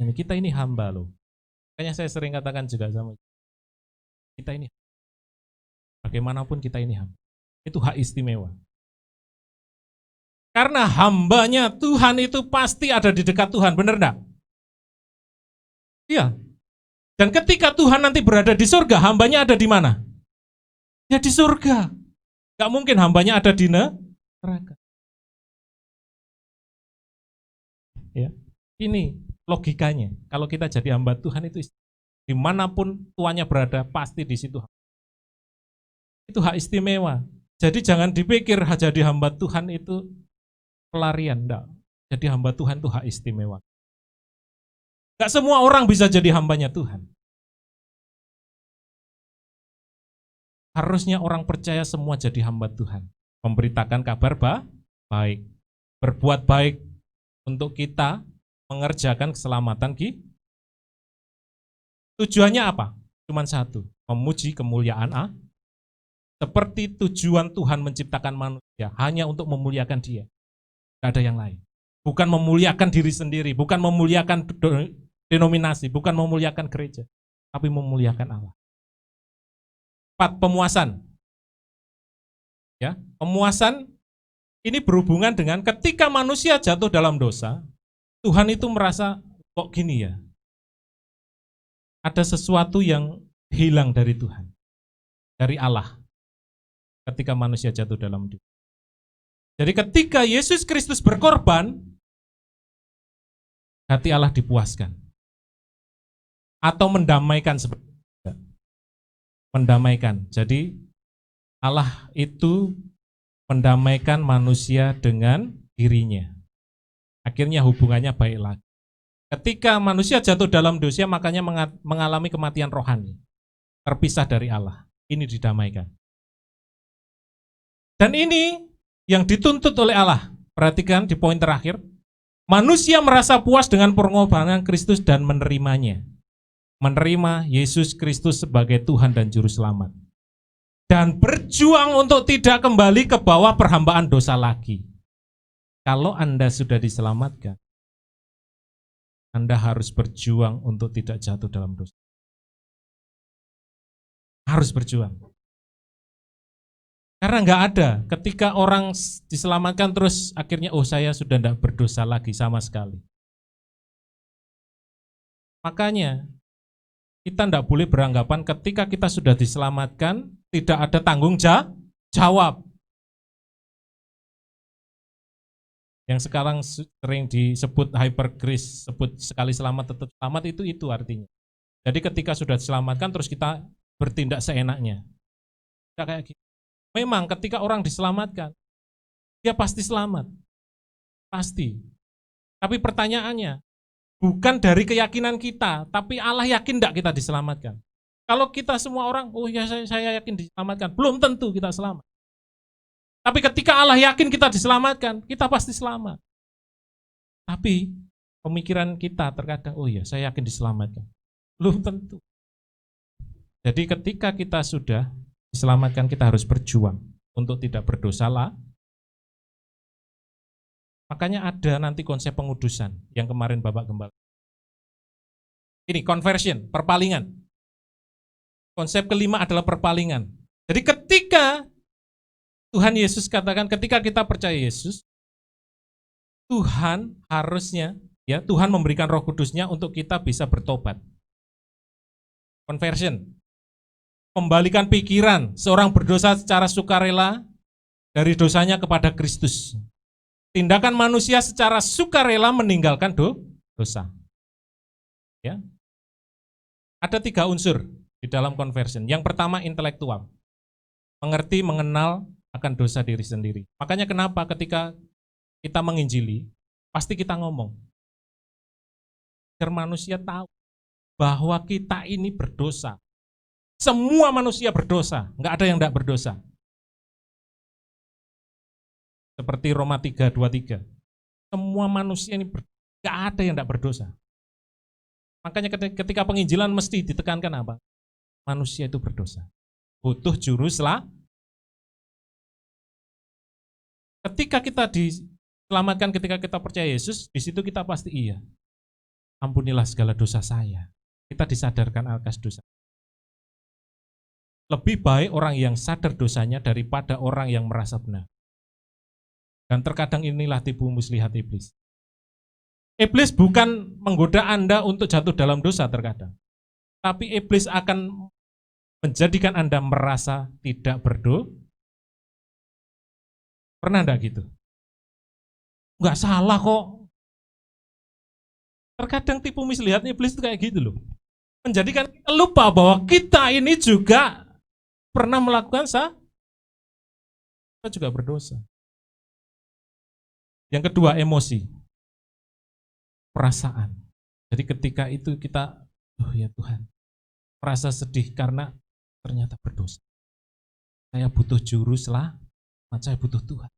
Dan kita ini hamba loh. Makanya saya sering katakan juga sama kita ini. Bagaimanapun kita ini hamba. Itu hak istimewa. Karena hambanya Tuhan itu pasti ada di dekat Tuhan, benar enggak? Iya. Dan ketika Tuhan nanti berada di surga, hambanya ada di mana? Ya di surga. Gak mungkin hambanya ada di neraka. Ya. Ini logikanya. Kalau kita jadi hamba Tuhan itu dimanapun tuannya berada pasti di situ. Itu hak istimewa. Jadi jangan dipikir jadi hamba Tuhan itu pelarian. Enggak. Jadi hamba Tuhan itu hak istimewa. Gak semua orang bisa jadi hambanya Tuhan. Harusnya orang percaya semua jadi hamba Tuhan. Memberitakan kabar baik. Berbuat baik untuk kita mengerjakan keselamatan kita. Tujuannya apa? Cuman satu, memuji kemuliaan Allah. Seperti tujuan Tuhan menciptakan manusia, hanya untuk memuliakan Dia. Tidak ada yang lain. Bukan memuliakan diri sendiri, bukan memuliakan denominasi, bukan memuliakan gereja, tapi memuliakan Allah. 4. Pemuasan. Ya, pemuasan ini berhubungan dengan ketika manusia jatuh dalam dosa, Tuhan itu merasa kok gini ya. Ada sesuatu yang hilang dari Tuhan, dari Allah. Ketika manusia jatuh dalam dosa. Jadi ketika Yesus Kristus berkorban, hati Allah dipuaskan. Atau mendamaikan sebenarnya. Mendamaikan. Jadi Allah itu mendamaikan manusia dengan dirinya. Akhirnya hubungannya baik lagi. Ketika manusia jatuh dalam dosa, makanya mengalami kematian rohani, terpisah dari Allah. Ini didamaikan. Dan ini yang dituntut oleh Allah. Perhatikan di poin terakhir. Manusia merasa puas dengan pengorbanan Kristus dan menerimanya. Menerima Yesus Kristus sebagai Tuhan dan Juru Selamat. Dan berjuang untuk tidak kembali ke bawah perhambaan dosa lagi. Kalau Anda sudah diselamatkan, Anda harus berjuang untuk tidak jatuh dalam dosa. Harus berjuang. Karena nggak ada ketika orang diselamatkan terus akhirnya saya sudah tidak berdosa lagi sama sekali. Makanya kita tidak boleh beranggapan ketika kita sudah diselamatkan tidak ada tanggung jawab. Yang sekarang sering disebut hyper grace, sebut sekali selamat tetap selamat, itu artinya. Jadi ketika sudah diselamatkan terus kita bertindak seenaknya. Tidak kayak gitu. Memang ketika orang diselamatkan, dia pasti selamat. Pasti. Tapi pertanyaannya, bukan dari keyakinan kita, tapi Allah yakin tidak kita diselamatkan. Kalau kita semua orang, oh ya saya yakin diselamatkan, belum tentu kita selamat. Tapi ketika Allah yakin kita diselamatkan, kita pasti selamat. Tapi pemikiran kita terkadang, oh ya saya yakin diselamatkan, belum tentu. Jadi ketika kita sudah diselamatkan, kita harus berjuang untuk tidak berdosa lah. Makanya ada nanti konsep pengudusan yang kemarin Bapak Gembala. Ini conversion, perpalingan. Konsep kelima adalah perpalingan. Jadi ketika Tuhan Yesus katakan, ketika kita percaya Yesus, Tuhan harusnya, ya Tuhan memberikan Roh Kudusnya untuk kita bisa bertobat. Conversion, membalikan pikiran seorang berdosa secara sukarela dari dosanya kepada Kristus. Tindakan manusia secara sukarela meninggalkan dosa. Ya. Ada 3 unsur di dalam conversion. Yang pertama intelektual. Mengerti, mengenal akan dosa diri sendiri. Makanya kenapa ketika kita menginjili, pasti kita ngomong. Biar manusia tahu bahwa kita ini berdosa. Semua manusia berdosa, nggak ada yang tidak berdosa. Seperti Roma 3:23. Semua manusia ini nggak ada yang tidak berdosa. Makanya ketika penginjilan mesti ditekankan apa? Manusia itu berdosa. Butuh juru selamat. Ketika kita diselamatkan, ketika kita percaya Yesus, di situ kita pasti iya. Ampunilah segala dosa saya. Kita disadarkan atas dosa. Lebih baik orang yang sadar dosanya daripada orang yang merasa benar. Dan terkadang inilah tipu muslihat iblis. Iblis bukan menggoda Anda untuk jatuh dalam dosa terkadang. Tapi iblis akan menjadikan Anda merasa tidak berdosa. Pernah enggak gitu? Enggak salah kok. Terkadang tipu muslihat iblis itu kayak gitu loh. Menjadikan kita lupa bahwa kita ini juga pernah melakukan kita juga berdosa. Yang kedua, emosi. Perasaan. Jadi ketika itu kita, oh ya Tuhan, merasa sedih karena ternyata berdosa. Saya butuh juru selamat, saya butuh Tuhan.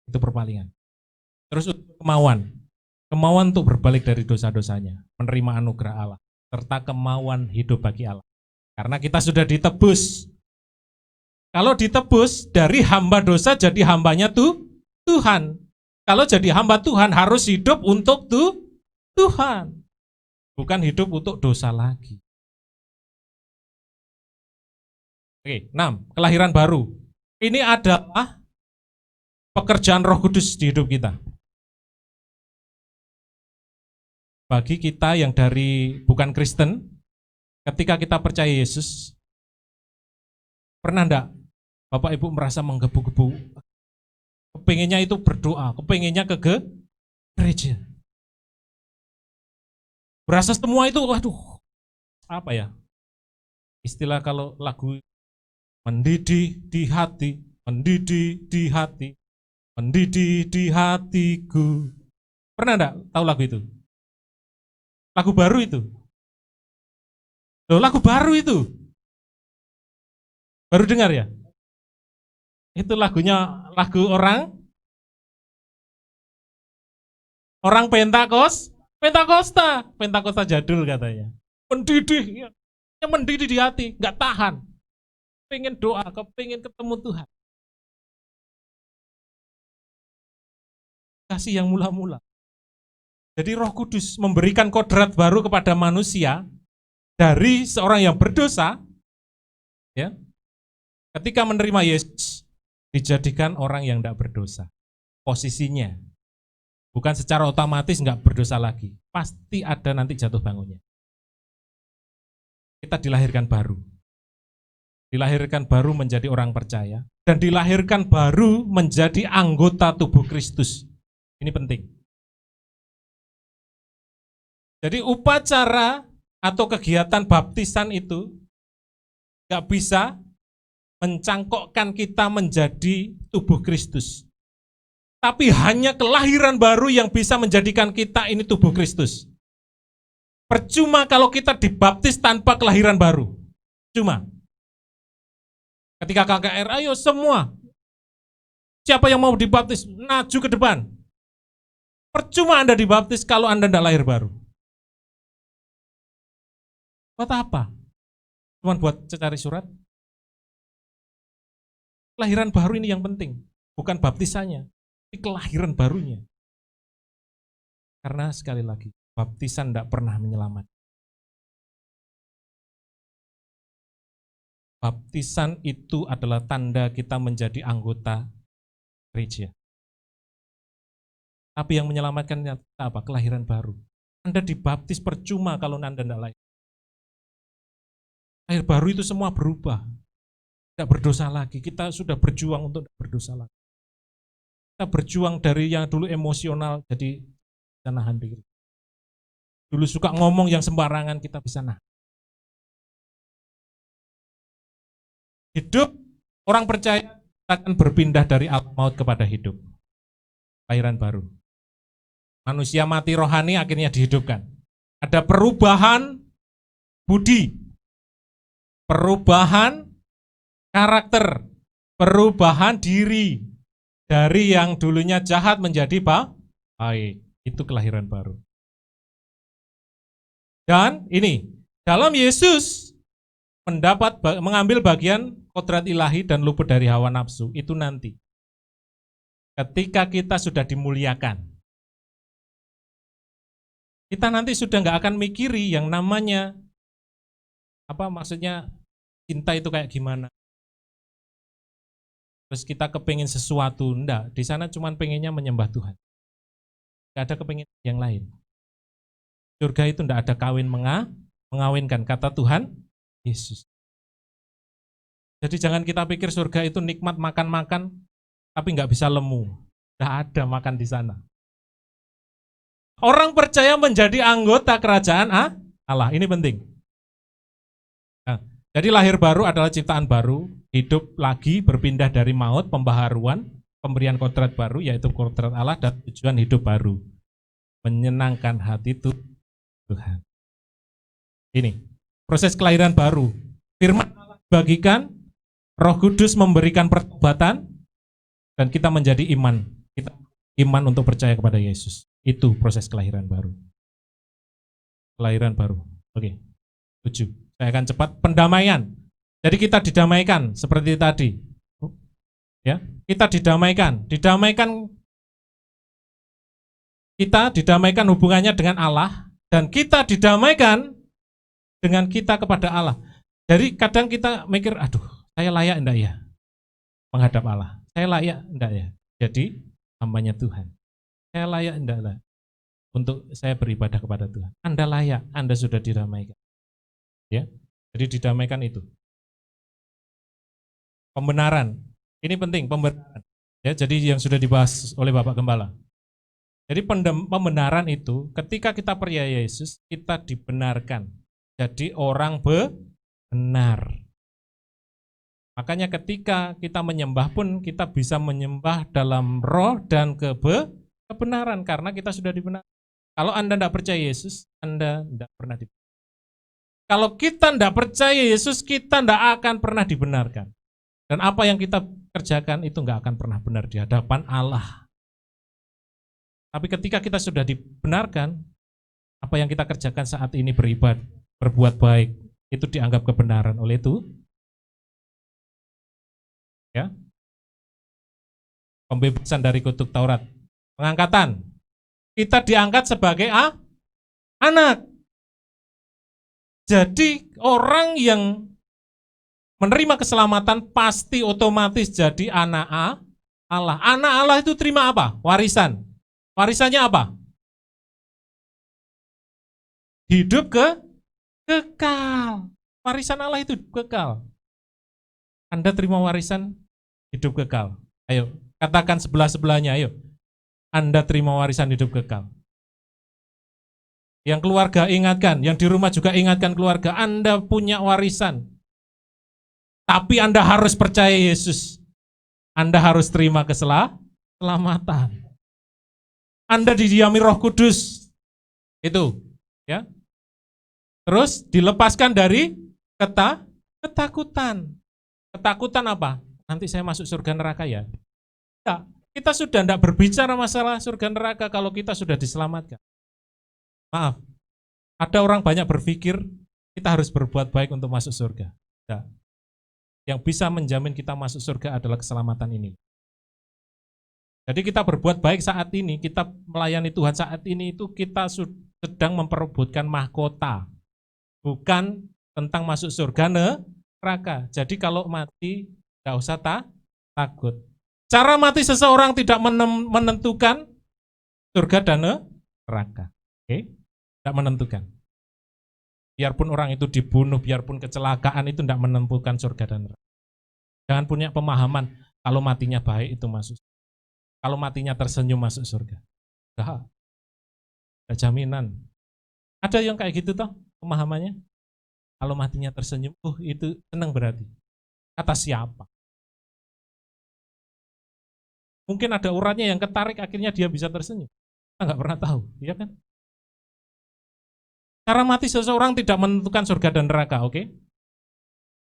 Itu perpalingan. Terus kemauan. Kemauan untuk berbalik dari dosa-dosanya, menerima anugerah Allah, serta kemauan hidup bagi Allah. Karena kita sudah ditebus. Kalau ditebus, dari hamba dosa jadi hambanya Tuhan. Kalau jadi hamba Tuhan harus hidup untuk Tuhan. Bukan hidup untuk dosa lagi. Oke, 6. Kelahiran baru. Ini adalah pekerjaan Roh Kudus di hidup kita. Bagi kita yang dari bukan Kristen, ketika kita percaya Yesus, pernah enggak Bapak Ibu merasa menggebu-gebu? Kepengennya itu berdoa, kepengennya ke gereja. Berasa semua itu, waduh, apa ya? Istilah kalau lagu mendidih di hati, mendidih di hati, mendidih di hatiku. Pernah enggak tahu lagu itu? Lagu baru itu. Loh, lagu baru itu. Baru dengar ya? Itu lagunya lagu orang Pentakosta jadul katanya. Mendidih, ya mendidih di hati, nggak tahan. Pengen doa, pengen ketemu Tuhan. Kasih yang mula-mula. Jadi Roh Kudus memberikan kodrat baru kepada manusia dari seorang yang berdosa, ya, ketika menerima Yesus dijadikan orang yang tidak berdosa. Posisinya bukan secara otomatis nggak berdosa lagi, pasti ada nanti jatuh bangunnya. Kita dilahirkan baru menjadi orang percaya, dan dilahirkan baru menjadi anggota tubuh Kristus. Ini penting. Jadi upacara atau kegiatan baptisan itu nggak bisa mencangkokkan kita menjadi tubuh Kristus. Tapi hanya kelahiran baru yang bisa menjadikan kita ini tubuh Kristus. Percuma kalau kita dibaptis tanpa kelahiran baru. Cuma. Ketika KKR, ayo semua. Siapa yang mau dibaptis, maju ke depan. Percuma Anda dibaptis kalau Anda tidak lahir baru. Buat apa? Cuma buat cari surat. Kelahiran baru ini yang penting. Bukan baptisannya. Kelahiran barunya. Karena sekali lagi, baptisan tidak pernah menyelamatkan. Baptisan itu adalah tanda kita menjadi anggota gereja. Tapi yang menyelamatkan apa? Kelahiran baru. Anda dibaptis percuma kalau Anda tidak lahir. Lahir baru itu semua berubah. Tidak berdosa lagi. Kita sudah berjuang untuk tidak berdosa lagi. Kita berjuang dari yang dulu emosional jadi bisa nahan diri. Dulu suka ngomong yang sembarangan, kita bisa nahan. Hidup orang percaya akan berpindah dari alam maut kepada hidup. Kelahiran baru. Manusia mati rohani akhirnya dihidupkan. Ada perubahan budi, perubahan karakter, perubahan diri. Dari yang dulunya jahat menjadi baik. Itu kelahiran baru. Dan ini, dalam Yesus mengambil bagian kodrat ilahi dan luput dari hawa nafsu, itu nanti. Ketika kita sudah dimuliakan. Kita nanti sudah nggak akan mikiri yang namanya, apa maksudnya, cinta itu kayak gimana. Terus kita kepingin sesuatu, enggak. Di sana cuma pengennya menyembah Tuhan. Enggak ada kepingin yang lain. Surga itu enggak ada kawin mengawinkan, kata Tuhan Yesus. Jadi jangan kita pikir surga itu nikmat makan-makan, tapi enggak bisa lemu. Enggak ada makan di sana. Orang percaya menjadi anggota kerajaan Allah. Ini penting. Nah, jadi lahir baru adalah ciptaan baru, hidup lagi, berpindah dari maut, pembaharuan, pemberian kodrat baru, yaitu kodrat Allah, dan tujuan hidup baru. Menyenangkan hati Tuhan. Ini, proses kelahiran baru. Firman Allah dibagikan, Roh Kudus memberikan pertobatan, dan kita menjadi iman. Kita iman untuk percaya kepada Yesus. Itu proses kelahiran baru. Kelahiran baru. Oke, 7. Saya akan cepat. Pendamaian. Jadi kita didamaikan seperti tadi. Ya, kita didamaikan. Kita didamaikan hubungannya dengan Allah, dan kita didamaikan dengan kita kepada Allah. Jadi kadang kita mikir, aduh, saya layak enggak ya menghadap Allah? Saya layak enggak ya jadi hambanya Tuhan? Saya layak enggak lah untuk saya beribadah kepada Tuhan? Anda layak, Anda sudah didamaikan. Ya, jadi didamaikan itu. Pembenaran, ini penting, pembenaran. Ya, jadi yang sudah dibahas oleh Bapak Gembala. Jadi pembenaran itu, ketika kita percaya Yesus, kita dibenarkan. Jadi orang benar. Makanya ketika kita menyembah pun kita bisa menyembah dalam roh dan kebenaran karena kita sudah dibenarkan. Kalau Anda tidak percaya Yesus, Anda tidak pernah dibenarkan. Kalau kita tidak percaya Yesus, kita tidak akan pernah dibenarkan. Dan apa yang kita kerjakan itu nggak akan pernah benar di hadapan Allah. Tapi ketika kita sudah dibenarkan, apa yang kita kerjakan saat ini beribadah, berbuat baik, itu dianggap kebenaran. Oleh itu, ya, pembebasan dari kutuk Taurat, pengangkatan, kita diangkat sebagai anak. Jadi orang yang menerima keselamatan pasti otomatis jadi anak Allah. Anak Allah itu terima apa? Warisan. Warisannya apa? Hidup kekal. Warisan Allah itu kekal. Anda terima warisan hidup kekal. Ayo, katakan sebelah-sebelahnya, ayo. Anda terima warisan hidup kekal. Yang keluarga ingatkan, yang di rumah juga ingatkan keluarga, Anda punya warisan. Tapi Anda harus percaya Yesus. Anda harus terima keselamatan. Anda didiami Roh Kudus. Itu, ya. Terus dilepaskan dari ketakutan. Ketakutan apa? Nanti saya masuk surga neraka ya? Ya, kita sudah tidak berbicara masalah surga neraka kalau kita sudah diselamatkan. Maaf, ada orang banyak berpikir kita harus berbuat baik untuk masuk surga. Tidak. Yang bisa menjamin kita masuk surga adalah keselamatan ini. Jadi kita berbuat baik saat ini, kita melayani Tuhan saat ini itu kita sedang memperebutkan mahkota. Bukan tentang masuk surga neraka. Jadi kalau mati tidak usah takut. Cara mati seseorang tidak menentukan surga dan neraka. Oke? Tidak menentukan. Biarpun orang itu dibunuh, biarpun kecelakaan itu tidak menentukan surga dan neraka. Jangan punya pemahaman kalau matinya baik itu masuk. Kalau matinya tersenyum masuk surga. Enggak. Ada jaminan. Ada yang kayak gitu toh pemahamannya. Kalau matinya tersenyum, itu senang berarti. Kata siapa? Mungkin ada uratnya yang ketarik akhirnya dia bisa tersenyum. Kita nggak pernah tahu, ya kan? Cara mati seseorang tidak menentukan surga dan neraka, oke?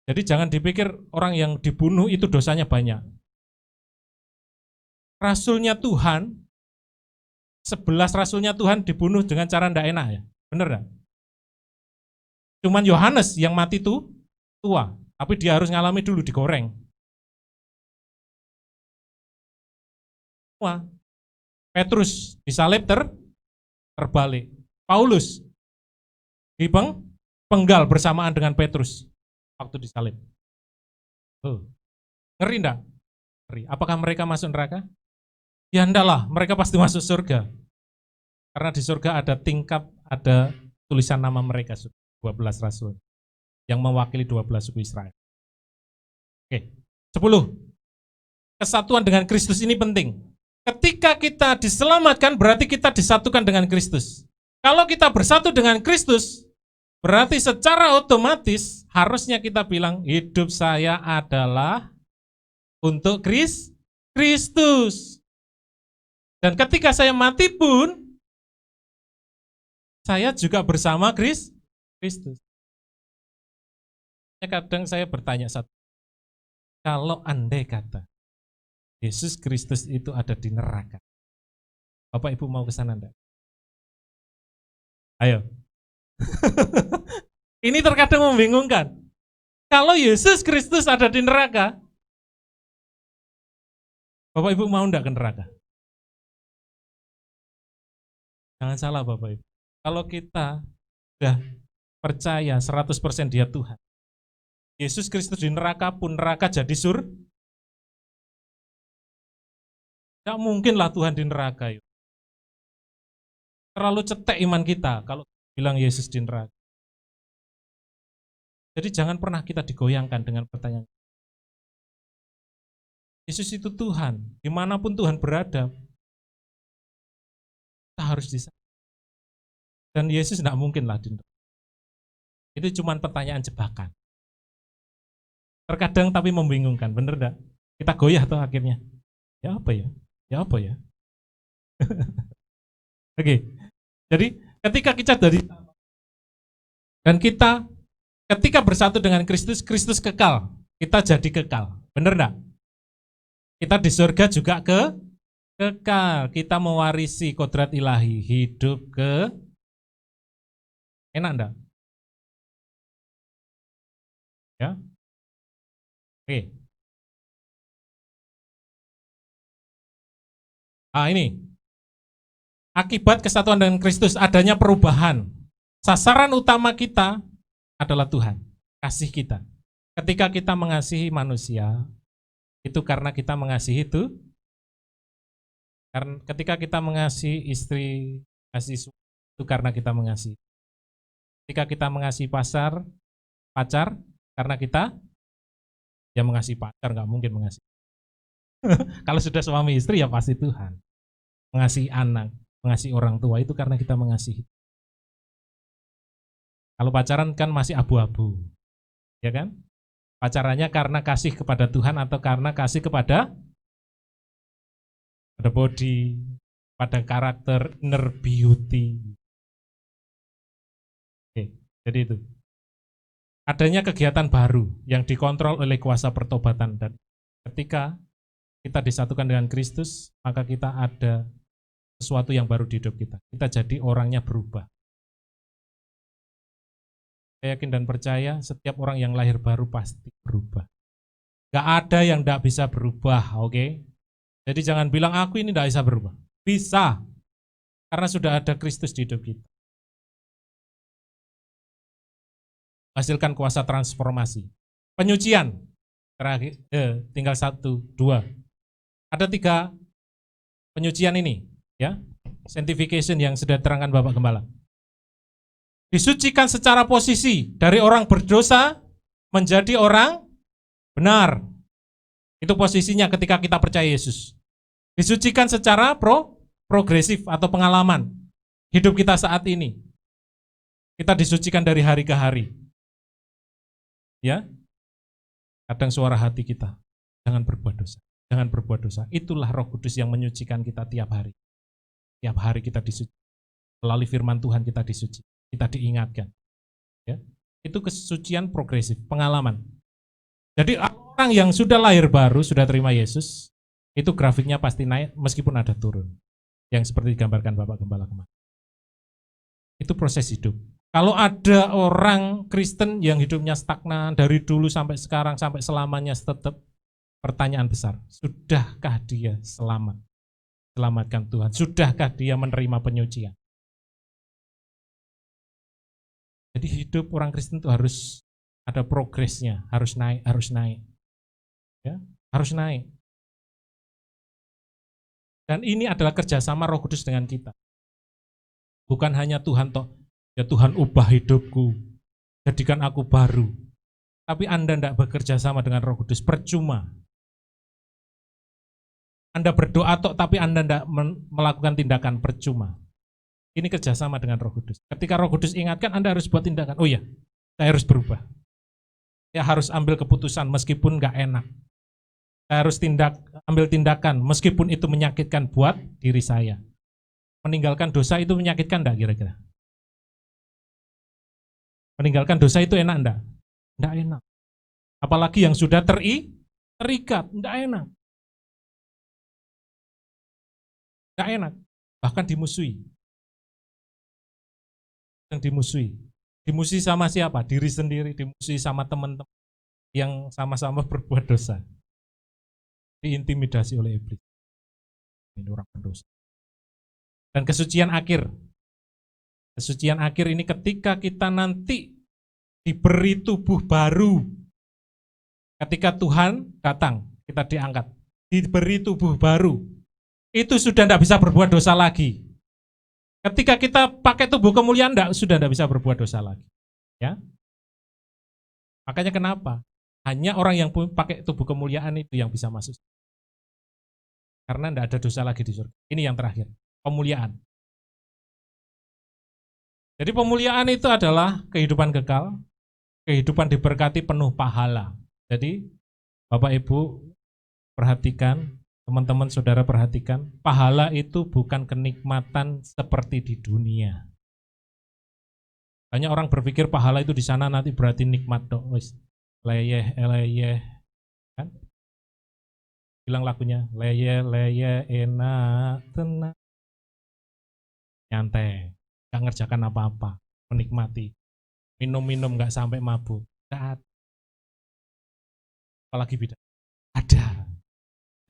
Jadi jangan dipikir orang yang dibunuh itu dosanya banyak. Rasulnya Tuhan, 11 rasulnya Tuhan dibunuh dengan cara tidak enak ya, bener gak? Cuman Yohanes yang mati itu tua, tapi dia harus ngalami dulu digoreng. Wah, Petrus disalib terbalik. Paulus dipenggal bersamaan dengan Petrus waktu disalib. Ngeri enggak? Ngeri. Apakah mereka masuk neraka? Ya enggak lah, mereka pasti masuk surga. Karena di surga ada tingkap, ada tulisan nama mereka, 12 rasul yang mewakili 12 suku Israel. Oke, 10. Kesatuan dengan Kristus ini penting. Ketika kita diselamatkan berarti kita disatukan dengan Kristus. Kalau kita bersatu dengan Kristus, berarti secara otomatis harusnya kita bilang hidup saya adalah untuk Kristus. Dan ketika saya mati pun saya juga bersama Kristus. Kadang saya bertanya satu, kalau andai kata Yesus Kristus itu ada di neraka, Bapak Ibu mau ke sana enggak? Ayo. Ini terkadang membingungkan. Kalau Yesus Kristus ada di neraka, Bapak Ibu mau enggak ke neraka? Jangan salah Bapak Ibu. Kalau kita sudah percaya 100% dia Tuhan, Yesus Kristus di neraka pun neraka jadi surga. Tidak mungkinlah Tuhan di neraka. Terlalu cetek iman kita kalau bilang Yesus di neraka. Jadi jangan pernah kita digoyangkan dengan pertanyaan. Yesus itu Tuhan, dimanapun Tuhan berada, kita harus di sana. Dan Yesus tidak mungkinlah di neraka. Itu cuma pertanyaan jebakan. Terkadang tapi membingungkan, bener enggak? Kita goyah tuh akhirnya. Ya apa ya? Ya apa ya? Oke. Jadi ketika kita kita ketika bersatu dengan Kristus, Kristus kekal. Kita jadi kekal. Bener enggak? Kita di surga juga kekal. Kita mewarisi kodrat ilahi, hidup enak enggak? Ya. Oke. Ini akibat kesatuan dengan Kristus adanya perubahan. Sasaran utama kita adalah Tuhan, kasih kita. Ketika kita mengasihi manusia, itu karena kita mengasihi itu. Karena ketika kita mengasihi istri, kasih itu karena kita mengasihi. Ketika kita mengasihi pacar, karena kita ya mengasihi pacar, nggak mungkin mengasihi. Kalau sudah suami istri ya pasti Tuhan. Mengasihi anak, mengasihi orang tua itu karena kita mengasihi. Kalau pacaran kan masih abu-abu, ya kan? Pacarannya karena kasih kepada Tuhan atau karena kasih kepada body, pada karakter, inner beauty. Oke, jadi itu. Adanya kegiatan baru yang dikontrol oleh kuasa pertobatan, dan ketika kita disatukan dengan Kristus, maka kita ada sesuatu yang baru di hidup kita. Kita jadi orangnya berubah. Saya yakin dan percaya setiap orang yang lahir baru pasti berubah. Gak ada yang gak bisa berubah, oke? Jadi jangan bilang aku ini gak bisa berubah. Bisa, karena sudah ada Kristus di hidup kita. Hasilkan kuasa transformasi. Penyucian, terakhir, tinggal 1, 2. Ada 3 penyucian ini, ya, sanctification yang sudah terangkan Bapak Gembala. Disucikan secara posisi dari orang berdosa menjadi orang benar. Itu posisinya ketika kita percaya Yesus. Disucikan secara progresif atau pengalaman hidup kita saat ini. Kita disucikan dari hari ke hari. Ya. Kadang suara hati kita, jangan berbuat dosa. Jangan berbuat dosa. Itulah Roh Kudus yang menyucikan kita tiap hari. Tiap hari kita disuci. Melalui firman Tuhan kita disuci. Kita diingatkan. Ya. Itu kesucian progresif, pengalaman. Jadi orang yang sudah lahir baru, sudah terima Yesus, itu grafiknya pasti naik meskipun ada turun. Yang seperti digambarkan Bapak Gembala kemarin. Itu proses hidup. Kalau ada orang Kristen yang hidupnya stagnan dari dulu sampai sekarang, sampai selamanya tetap, pertanyaan besar, sudahkah dia selamat? Selamatkan Tuhan. Sudahkah dia menerima penyucian? Jadi hidup orang Kristen itu harus ada progresnya, harus naik. Ya, harus naik. Dan ini adalah kerjasama Roh Kudus dengan kita. Bukan hanya Tuhan toh, ya Tuhan ubah hidupku, jadikan aku baru. Tapi Anda tidak bekerja sama dengan Roh Kudus, percuma. Anda berdoa toh, tapi Anda tidak melakukan tindakan, percuma. Ini kerjasama dengan Roh Kudus. Ketika Roh Kudus ingatkan, Anda harus buat tindakan. Oh iya, saya harus berubah. Saya harus ambil keputusan meskipun nggak enak. Saya harus ambil tindakan meskipun itu menyakitkan buat diri saya. Meninggalkan dosa itu menyakitkan enggak kira-kira? Meninggalkan dosa itu enak enggak? Enggak enak. Apalagi yang sudah terikat, enggak enak. Enggak enak. Bahkan dimusuhi. Yang dimusuhi. Dimusuhi sama siapa? Diri sendiri, dimusuhi sama teman-teman yang sama-sama berbuat dosa. Diintimidasi oleh iblis. Ini orang berdosa. Dan kesucian akhir. Kesucian akhir ini ketika kita nanti diberi tubuh baru. Ketika Tuhan datang, kita diangkat. Diberi tubuh baru. Itu sudah tidak bisa berbuat dosa lagi. Ketika kita pakai tubuh kemuliaan, sudah tidak bisa berbuat dosa lagi. Ya. Makanya kenapa? Hanya orang yang pakai tubuh kemuliaan itu yang bisa masuk. Karena tidak ada dosa lagi di surga. Ini yang terakhir, pemuliaan. Jadi pemuliaan itu adalah kehidupan kekal, kehidupan diberkati penuh pahala. Jadi Bapak Ibu perhatikan, teman-teman saudara perhatikan, pahala itu bukan kenikmatan seperti di dunia. Banyak orang berpikir pahala itu di sana nanti berarti nikmat dong, wis leyeh kan? Bilang lagunya leyeh enak tenang nyantai, nggak ngerjakan apa-apa, menikmati, minum-minum nggak sampai mabuk, nggak ada. Apalagi beda, ada.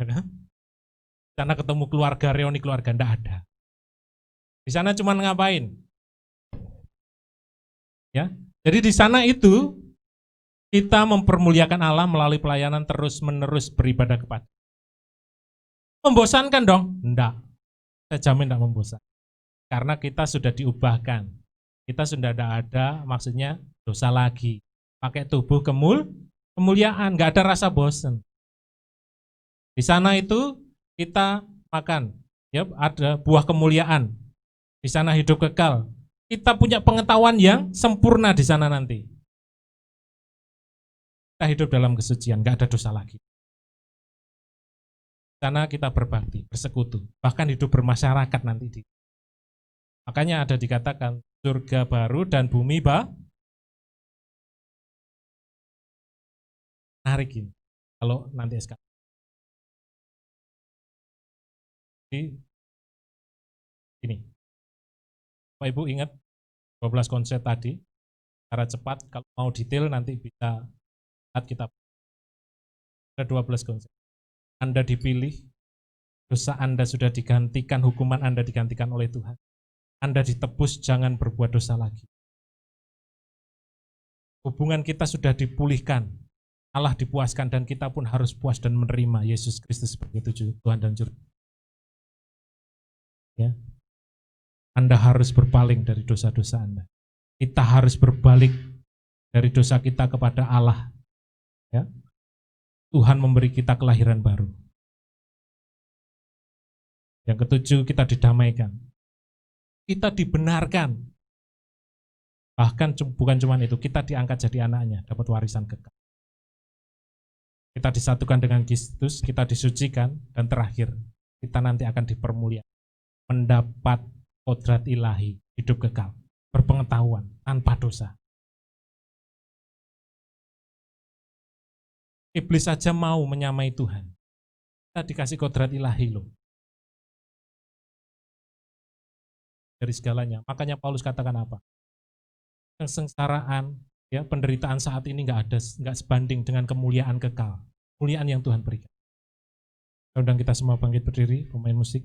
Di sana ketemu keluarga, reuni keluarga, nggak ada. Di sana cuma ngapain? Ya, jadi di sana itu kita mempermuliakan Allah melalui pelayanan terus-menerus beribadah kepada. Membosankan dong? Enggak. Saya jamin enggak membosankan. Karena kita sudah diubahkan. Kita sudah tidak ada, maksudnya dosa lagi. Pakai tubuh kemuliaan, enggak ada rasa bosan. Di sana itu kita makan, ya ada buah kemuliaan. Di sana hidup kekal. Kita punya pengetahuan yang sempurna di sana nanti. Kita hidup dalam kesucian, nggak ada dosa lagi. Di sana kita berbakti, bersekutu, bahkan hidup bermasyarakat nanti. Makanya ada dikatakan surga baru dan bumi menarik ini. Kalau nanti SK. Jadi ini. Bapak Ibu ingat 12 konsep tadi, secara cepat, kalau mau detail nanti bisa lihat kita. Ada 12 konsep. Anda dipilih, dosa Anda sudah digantikan, hukuman Anda digantikan oleh Tuhan. Anda ditebus, jangan berbuat dosa lagi. Hubungan kita sudah dipulihkan, Allah dipuaskan, dan kita pun harus puas dan menerima Yesus Kristus sebagai Tuhan dan Juru. Ya. Anda harus berpaling dari dosa-dosa Anda. Kita harus berbalik dari dosa kita kepada Allah. Ya. Tuhan memberi kita kelahiran baru. Yang ketujuh, kita didamaikan. Kita dibenarkan. Bahkan bukan cuma itu, kita diangkat jadi anaknya, dapat warisan kekal. Kita disatukan dengan Kristus, kita disucikan, dan terakhir, kita nanti akan dipermuliakan. Mendapat kodrat ilahi, hidup kekal, berpengetahuan, tanpa dosa. Iblis saja mau menyamai Tuhan. Kita dikasih kodrat ilahi loh. Dari segalanya. Makanya Paulus katakan apa? Kesengsaraan, ya, penderitaan saat ini nggak sebanding dengan kemuliaan kekal. Kemuliaan yang Tuhan berikan. Undang kita semua bangkit berdiri, pemain musik.